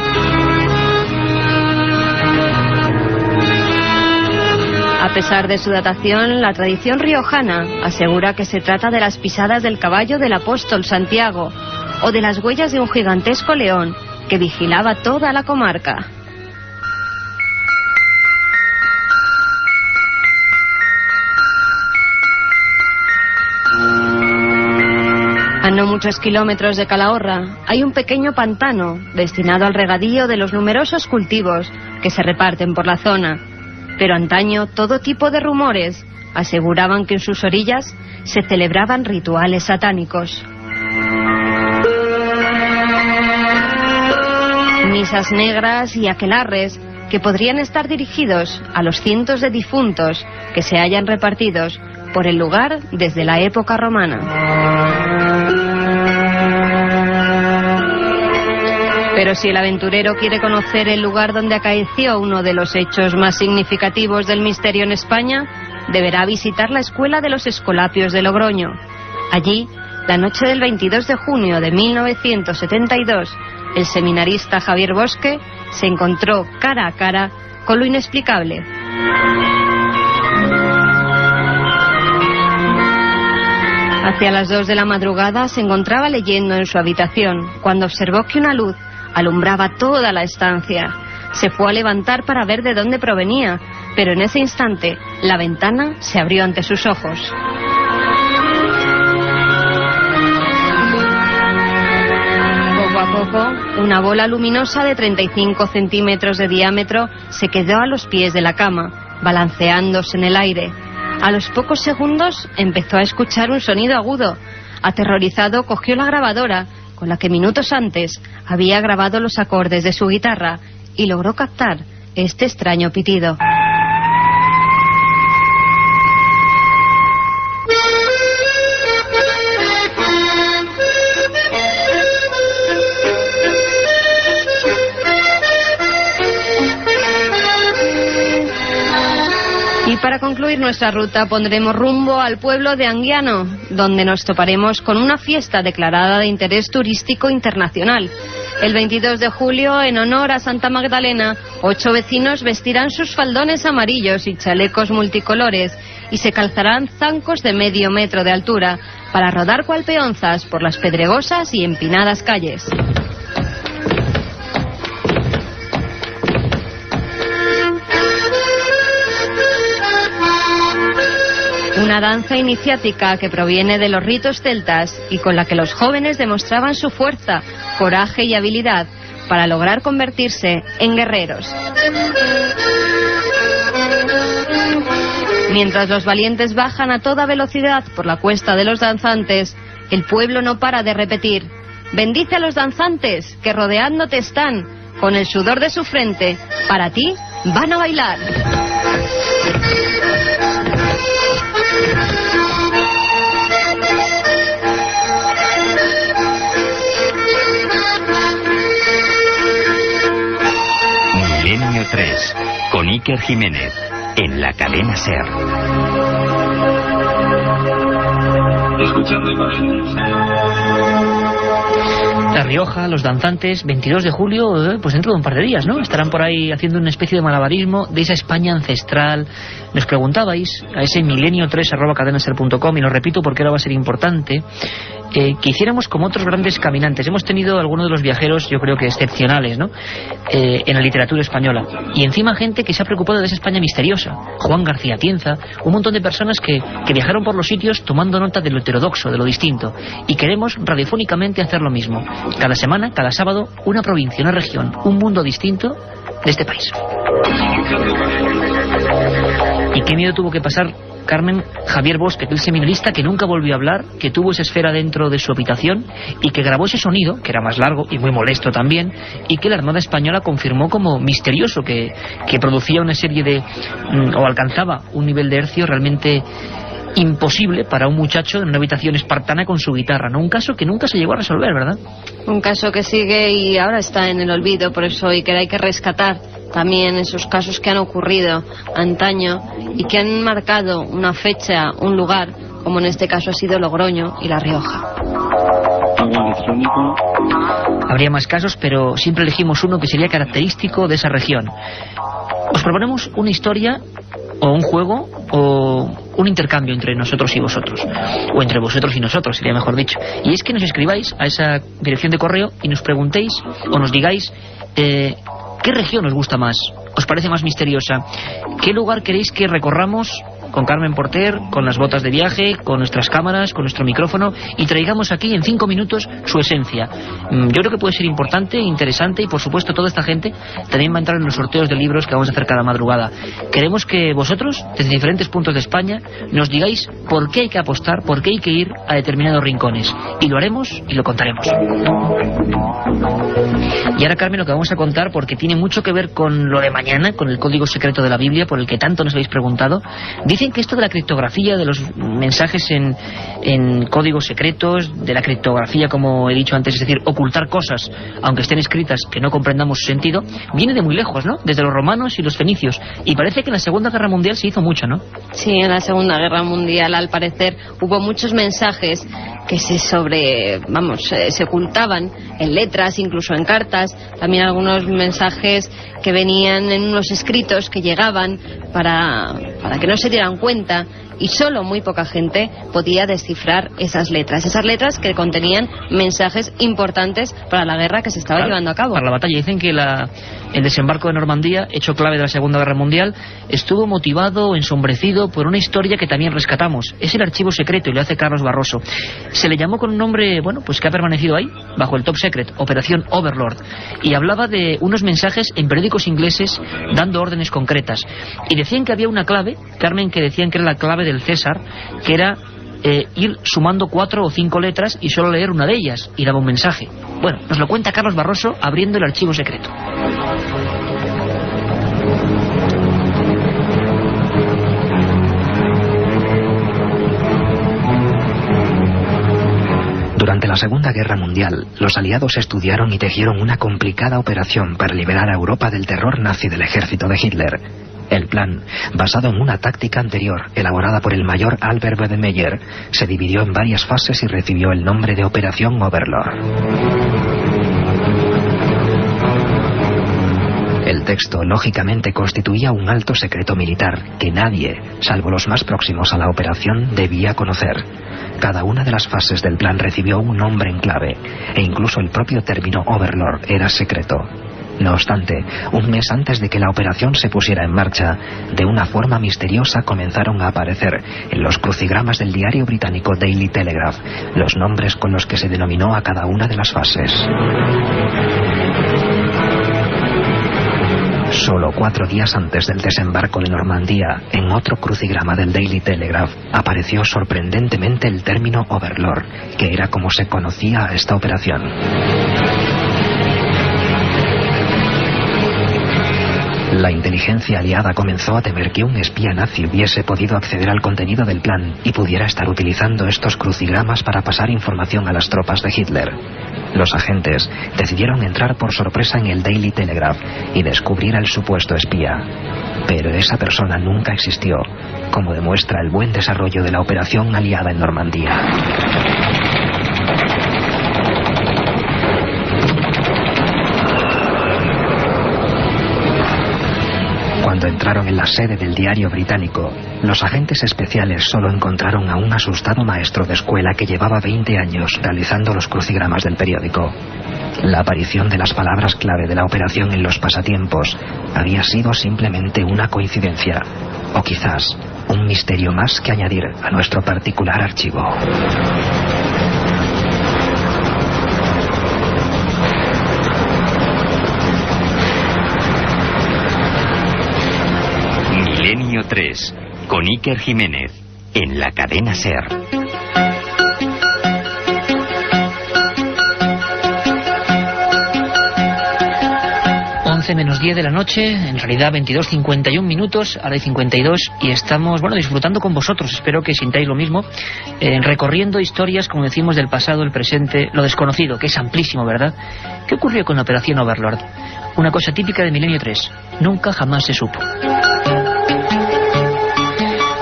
A pesar de su datación, la tradición riojana asegura que se trata de las pisadas del caballo del apóstol Santiago o de las huellas de un gigantesco león que vigilaba toda la comarca. A no muchos kilómetros de Calahorra hay un pequeño pantano destinado al regadío de los numerosos cultivos que se reparten por la zona. Pero antaño todo tipo de rumores aseguraban que en sus orillas se celebraban rituales satánicos. Misas negras y aquelarres que podrían estar dirigidos a los cientos de difuntos que se hallan repartidos por el lugar desde la época romana. Pero si el aventurero quiere conocer el lugar donde acaeció uno de los hechos más significativos del misterio en España, deberá visitar la Escuela de los Escolapios de Logroño. Allí, la noche del 22 de junio de 1972, el seminarista Javier Bosque se encontró cara a cara con lo inexplicable. Hacia las 2 de la madrugada se encontraba leyendo en su habitación cuando observó que una luz alumbraba toda la estancia. Se fue a levantar para ver de dónde provenía, pero en ese instante la ventana se abrió ante sus ojos. Poco a poco, una bola luminosa de 35 centímetros de diámetro se quedó a los pies de la cama, balanceándose en el aire. A los pocos segundos empezó a escuchar un sonido agudo. Aterrorizado, cogió la grabadora con la que minutos antes había grabado los acordes de su guitarra y logró captar este extraño pitido. Y para concluir nuestra ruta pondremos rumbo al pueblo de Anguiano, donde nos toparemos con una fiesta declarada de interés turístico internacional. El 22 de julio, en honor a Santa Magdalena, 8 vecinos vestirán sus faldones amarillos y chalecos multicolores y se calzarán zancos de medio metro de altura para rodar cual peonzas por las pedregosas y empinadas calles. Una danza iniciática que proviene de los ritos celtas y con la que los jóvenes demostraban su fuerza, coraje y habilidad para lograr convertirse en guerreros. Mientras los valientes bajan a toda velocidad por la cuesta de los danzantes, el pueblo no para de repetir: bendice a los danzantes que rodeándote están, con el sudor de su frente, para ti van a bailar. Milenio 3, con Iker Jiménez, en la cadena SER. Escuchando imágenes. La Rioja, los danzantes, 22 de julio, pues dentro de un par de días, ¿no? Estarán por ahí haciendo una especie de malabarismo de esa España ancestral. Nos preguntabais a ese milenio3@cadenaser.com, y lo repito porque ahora va a ser importante, que hiciéramos como otros grandes caminantes. Hemos tenido algunos de los viajeros, yo creo que excepcionales, ¿no? En la literatura española. Y encima gente que se ha preocupado de esa España misteriosa. Juan García Atienza, un montón de personas que viajaron por los sitios tomando nota de lo heterodoxo, de lo distinto. Y queremos radiofónicamente hacer lo mismo. Cada semana, cada sábado, una provincia, una región, un mundo distinto de este país. ¿Y qué miedo tuvo que pasar, Carmen, Javier Bosque, aquel seminarista que nunca volvió a hablar, que tuvo esa esfera dentro de su habitación y que grabó ese sonido, que era más largo y muy molesto también, y que la Armada Española confirmó como misterioso, que producía una serie de... o alcanzaba un nivel de hercio realmente imposible para un muchacho en una habitación espartana con su guitarra, ¿no? Un caso que nunca se llegó a resolver, ¿verdad? Un caso que sigue y ahora está en el olvido, por eso hoy que hay que rescatar también esos casos que han ocurrido antaño y que han marcado una fecha, un lugar, como en este caso ha sido Logroño y La Rioja. Habría más casos, pero siempre elegimos uno que sería característico de esa región. Os proponemos una historia o un juego o un intercambio entre nosotros y vosotros, o entre vosotros y nosotros, sería mejor dicho. Y es que nos escribáis a esa dirección de correo y nos preguntéis o nos digáis ¿qué región os gusta más? ¿Os parece más misteriosa? ¿Qué lugar queréis que recorramos con Carmen Porter, con las botas de viaje, con nuestras cámaras, con nuestro micrófono, y traigamos aquí en 5 minutos su esencia? Yo creo que puede ser importante, interesante, y por supuesto toda esta gente también va a entrar en los sorteos de libros que vamos a hacer cada madrugada. Queremos que vosotros, desde diferentes puntos de España, nos digáis por qué hay que apostar, por qué hay que ir a determinados rincones, y lo haremos y lo contaremos. Y ahora, Carmen, lo que vamos a contar, porque tiene mucho que ver con lo de mañana, con el código secreto de la Biblia, por el que tanto nos habéis preguntado. Dicen que esto de la criptografía, de los mensajes en códigos secretos, de la criptografía, como he dicho antes, es decir, ocultar cosas, aunque estén escritas, que no comprendamos su sentido, viene de muy lejos, ¿no? Desde los romanos y los fenicios. Y parece que en la Segunda Guerra Mundial se hizo mucho, ¿no? Sí, en la Segunda Guerra Mundial, al parecer, hubo muchos mensajes que se ocultaban en letras, incluso en cartas, también algunos mensajes que venían en unos escritos que llegaban para que no se dieran cuenta, y solo muy poca gente podía descifrar esas letras que contenían mensajes importantes para la guerra que se estaba llevando a cabo. Para la batalla. Dicen que el desembarco de Normandía, hecho clave de la Segunda Guerra Mundial, estuvo motivado, ensombrecido por una historia que también rescatamos. Es el archivo secreto y lo hace Carlos Barroso. Se le llamó con un nombre, pues que ha permanecido ahí, bajo el Top Secret, Operación Overlord, y hablaba de unos mensajes en periódicos ingleses dando órdenes concretas. Y decían que había una clave, Carmen, que decían que era la clave del César, que era ir sumando 4 o 5 letras y solo leer una de ellas, y daba un mensaje. Bueno, nos lo cuenta Carlos Barroso abriendo el archivo secreto. Durante la Segunda Guerra Mundial, los aliados estudiaron y tejieron una complicada operación para liberar a Europa del terror nazi del ejército de Hitler. El plan, basado en una táctica anterior elaborada por el mayor Albert Wedemeyer, se dividió en varias fases y recibió el nombre de Operación Overlord. El texto, lógicamente, constituía un alto secreto militar que nadie, salvo los más próximos a la operación, debía conocer. Cada una de las fases del plan recibió un nombre en clave, e incluso el propio término Overlord era secreto. No obstante, un mes antes de que la operación se pusiera en marcha, de una forma misteriosa comenzaron a aparecer en los crucigramas del diario británico Daily Telegraph los nombres con los que se denominó a cada una de las fases. Solo 4 días antes del desembarco de Normandía, en otro crucigrama del Daily Telegraph, apareció sorprendentemente el término Overlord, que era como se conocía a esta operación. La inteligencia aliada comenzó a temer que un espía nazi hubiese podido acceder al contenido del plan y pudiera estar utilizando estos crucigramas para pasar información a las tropas de Hitler. Los agentes decidieron entrar por sorpresa en el Daily Telegraph y descubrir al supuesto espía. Pero esa persona nunca existió, como demuestra el buen desarrollo de la operación aliada en Normandía. Cuando entraron en la sede del diario británico, los agentes especiales solo encontraron a un asustado maestro de escuela que llevaba 20 años realizando los crucigramas del periódico. La aparición de las palabras clave de la operación en los pasatiempos había sido simplemente una coincidencia, o quizás un misterio más que añadir a nuestro particular archivo. Milenio 3, con Iker Jiménez, en la cadena SER. 11 menos 10 de la noche, en realidad 22:51 minutos, ahora hay 52, y estamos, bueno, disfrutando con vosotros, espero que sintáis lo mismo, recorriendo historias, como decimos, del pasado, el presente, lo desconocido, que es amplísimo, ¿verdad? ¿Qué ocurrió con la Operación Overlord? Una cosa típica de Milenio 3, nunca jamás se supo.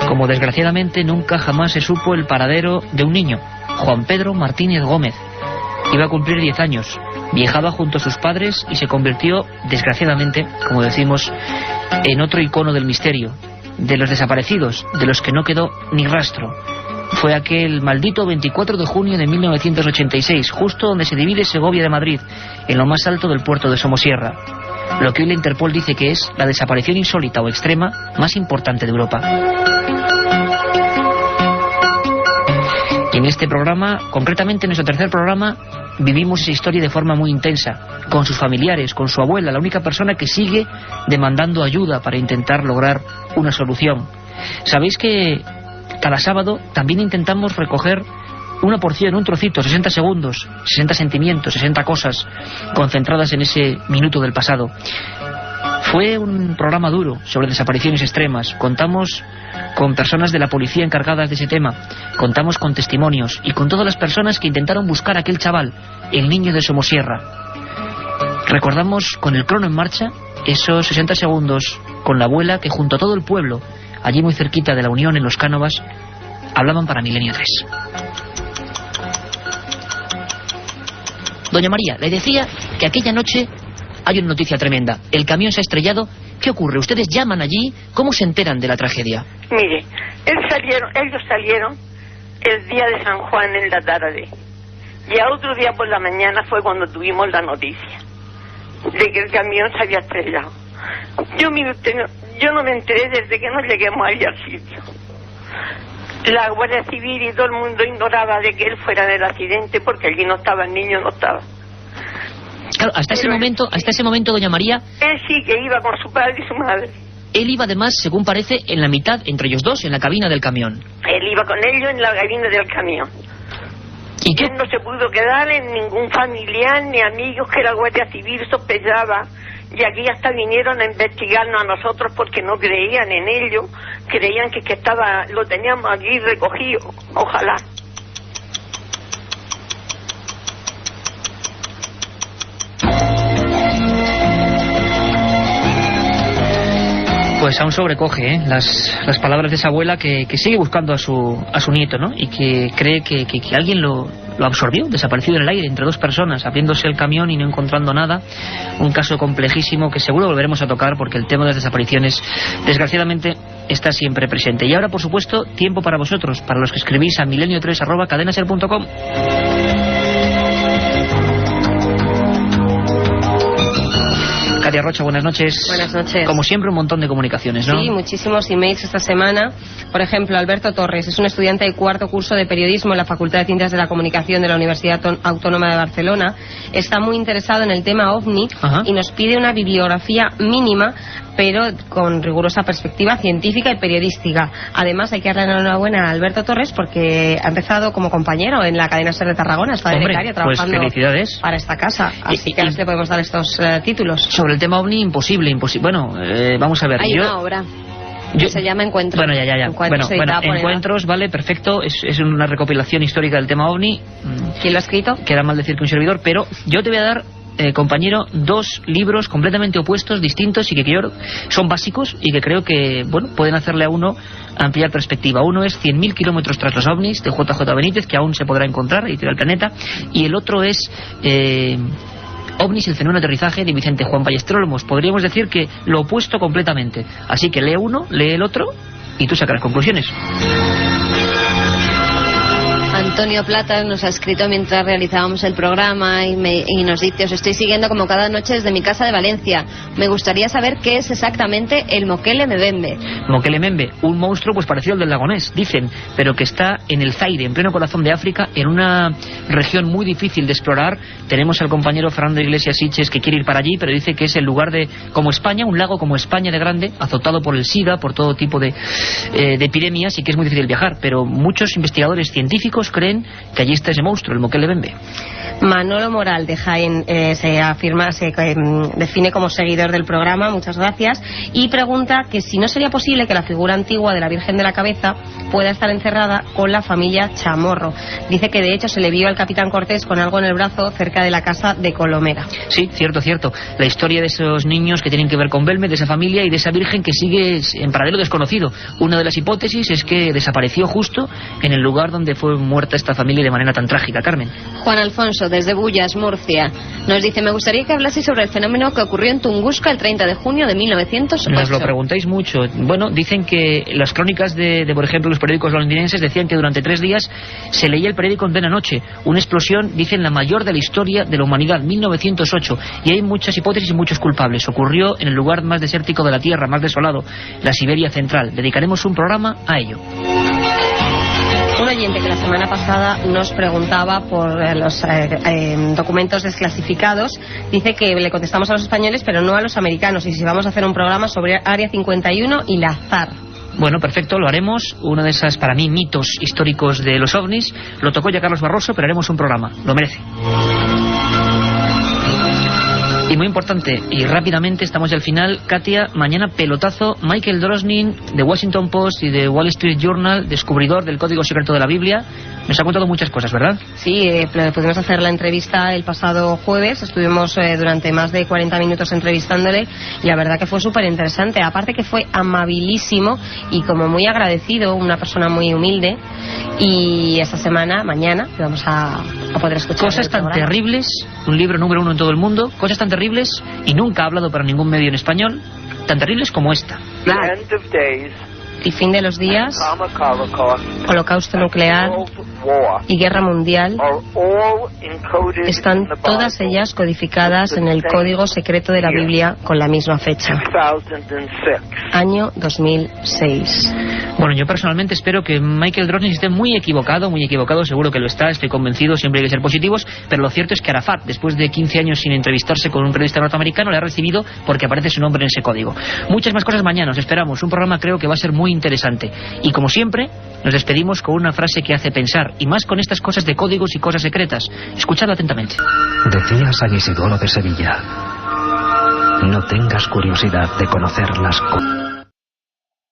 Como desgraciadamente nunca jamás se supo el paradero de un niño, Juan Pedro Martínez Gómez. Iba a cumplir 10 años, viajaba junto a sus padres y se convirtió, desgraciadamente, como decimos, en otro icono del misterio, de los desaparecidos, de los que no quedó ni rastro. Fue aquel maldito 24 de junio de 1986, justo donde se divide Segovia de Madrid, en lo más alto del puerto de Somosierra. Lo que hoy la Interpol dice que es la desaparición insólita o extrema más importante de Europa. Y en este programa, concretamente en nuestro tercer programa, vivimos esa historia de forma muy intensa, con sus familiares, con su abuela, la única persona que sigue demandando ayuda para intentar lograr una solución. Sabéis que cada sábado también intentamos recoger una porción, un trocito, 60 segundos, 60 sentimientos, 60 cosas concentradas en ese minuto del pasado. Fue un programa duro sobre desapariciones extremas. Contamos con personas de la policía encargadas de ese tema. Contamos con testimonios y con todas las personas que intentaron buscar a aquel chaval, el niño de Somosierra. Recordamos con el crono en marcha esos 60 segundos con la abuela que junto a todo el pueblo, allí muy cerquita de la Unión en Los Cánovas, hablaban para Milenio 3. Doña María, le decía que aquella noche hay una noticia tremenda. El camión se ha estrellado. ¿Qué ocurre? ¿Ustedes llaman allí? ¿Cómo se enteran de la tragedia? Mire, ellos salieron el día de San Juan en la tarde. Y a otro día por la mañana fue cuando tuvimos la noticia de que el camión se había estrellado. Yo no me enteré desde que no lleguemos allí al sitio. La Guardia Civil y todo el mundo ignoraba de que él fuera en el accidente porque allí no estaba, el niño no estaba. Claro, hasta ese momento, doña María, él sí que iba con su padre y su madre. Él iba además, según parece, en la mitad, entre ellos dos, en la cabina del camión. Él iba con ellos en la cabina del camión. ¿Y qué? Él no se pudo quedar en ningún familiar ni amigos que la Guardia Civil sospechaba. Y aquí hasta vinieron a investigarnos a nosotros porque no creían en ello. Creían que lo teníamos aquí recogido. Ojalá. Pues aún sobrecoge las palabras de esa abuela que sigue buscando a su nieto, ¿no? Y que cree que alguien lo absorbió, desaparecido en el aire, entre dos personas, abriéndose el camión y no encontrando nada. Un caso complejísimo que seguro volveremos a tocar porque el tema de las desapariciones, desgraciadamente, está siempre presente. Y ahora, por supuesto, tiempo para vosotros, para los que escribís a milenio3@cadenaser.com. Katia Rocha, buenas noches. Buenas noches. Como siempre, un montón de comunicaciones, ¿no? Sí, muchísimos emails esta semana. Por ejemplo, Alberto Torres es un estudiante de cuarto curso de periodismo en la Facultad de Ciencias de la Comunicación de la Universidad Autónoma de Barcelona. Está muy interesado en el tema OVNI. Ajá. Y nos pide una bibliografía mínima, pero con rigurosa perspectiva científica y periodística. Además, hay que darle la enhorabuena a Alberto Torres porque ha empezado como compañero en la cadena SER de Tarragona. Está de becario trabajando para esta casa. Así que a ver si le podemos dar estos títulos. Sobre el tema OVNI, imposible. Bueno, vamos a ver. Hay una obra. Se llama Encuentros. Bueno, ya. Encuentros, vale, perfecto. Es una recopilación histórica del tema OVNI. ¿Quién lo ha escrito? Queda mal decir que un servidor, pero yo te voy a dar, compañero, dos libros completamente opuestos, distintos, y que creo son básicos y que creo que, bueno, pueden hacerle a uno ampliar perspectiva. Uno es 100.000 kilómetros tras los OVNIs, de JJ Benítez, que aún se podrá encontrar, Editorial Planeta, y el otro es OVNIs, el fenómeno de aterrizaje, de Vicente Juan Ballesteros. Podríamos decir que lo opuesto completamente. Así que lee uno, lee el otro y tú sacarás conclusiones. Antonio Plata nos ha escrito mientras realizábamos el programa y nos dice: os estoy siguiendo como cada noche desde mi casa de Valencia. Me gustaría saber qué es exactamente el Moquele Mbembe. Moquele Mbembe, un monstruo pues parecido al del Lagonés, dicen, pero que está en el Zaire, en pleno corazón de África, en una región muy difícil de explorar. Tenemos al compañero Fernando Iglesias Siches que quiere ir para allí, pero dice que es el lugar de, como España, un lago como España de grande, azotado por el SIDA, por todo tipo de epidemias, y que es muy difícil viajar, pero muchos investigadores científicos creen que allí está ese monstruo, el Moquele Mbembe. Manolo Moral de Jaén se define como seguidor del programa, muchas gracias, y pregunta que si no sería posible que la figura antigua de la Virgen de la Cabeza pueda estar encerrada con la familia Chamorro. Dice que de hecho se le vio al capitán Cortés con algo en el brazo cerca de la casa de Colomera. Sí, cierto. La historia de esos niños que tienen que ver con Belmez, de esa familia y de esa Virgen que sigue en paradero desconocido. Una de las hipótesis es que desapareció justo en el lugar donde fue muerta esta familia de manera tan trágica. Carmen. Juan Alfonso, desde Bullas, Murcia, nos dice: me gustaría que hablaseis sobre el fenómeno que ocurrió en Tunguska el 30 de junio de 1908. Nos lo preguntáis mucho. Bueno, dicen que las crónicas de por ejemplo, los periódicos londinenses decían que durante 3 días se leía el periódico en plena noche. Una explosión, dicen, la mayor de la historia de la humanidad, 1908. Y hay muchas hipótesis y muchos culpables. Ocurrió en el lugar más desértico de la Tierra, más desolado, la Siberia central. Dedicaremos un programa a ello. Un oyente que la semana pasada nos preguntaba por los documentos desclasificados, dice que le contestamos a los españoles pero no a los americanos, y si vamos a hacer un programa sobre Área 51 y la ZAR. Bueno, perfecto, lo haremos. Uno de esas, para mí, mitos históricos de los ovnis. Lo tocó ya Carlos Barroso, pero haremos un programa. Lo merece. Y muy importante, y rápidamente, estamos ya al final. Katia, mañana pelotazo. Michael Drosnin, de Washington Post y de Wall Street Journal, descubridor del código secreto de la Biblia. Nos ha contado muchas cosas, ¿verdad? Sí, pudimos hacer la entrevista el pasado jueves. Estuvimos durante más de 40 minutos entrevistándole y la verdad que fue súper interesante. Aparte que fue amabilísimo y como muy agradecido, una persona muy humilde. Y esta semana, mañana, vamos a poder escuchar cosas tan terribles, un libro número 1 en todo el mundo, cosas tan terribles, y nunca ha hablado para ningún medio en español, tan terribles como esta. El fin de los días, holocausto nuclear y guerra mundial están todas ellas codificadas en el código secreto de la Biblia con la misma fecha, año 2006. Bueno, yo personalmente espero que Michael Drosnin esté muy equivocado, seguro que lo está, estoy convencido, siempre hay que ser positivos, pero lo cierto es que Arafat, después de 15 años sin entrevistarse con un periodista norteamericano, le ha recibido porque aparece su nombre en ese código. Muchas más cosas mañana, os esperamos, un programa creo que va a ser muy interesante. Y como siempre, nos despedimos con una frase que hace pensar, y más con estas cosas de códigos y cosas secretas. Escuchadla atentamente. Decía San Isidoro de Sevilla: no tengas curiosidad de conocer las cosas.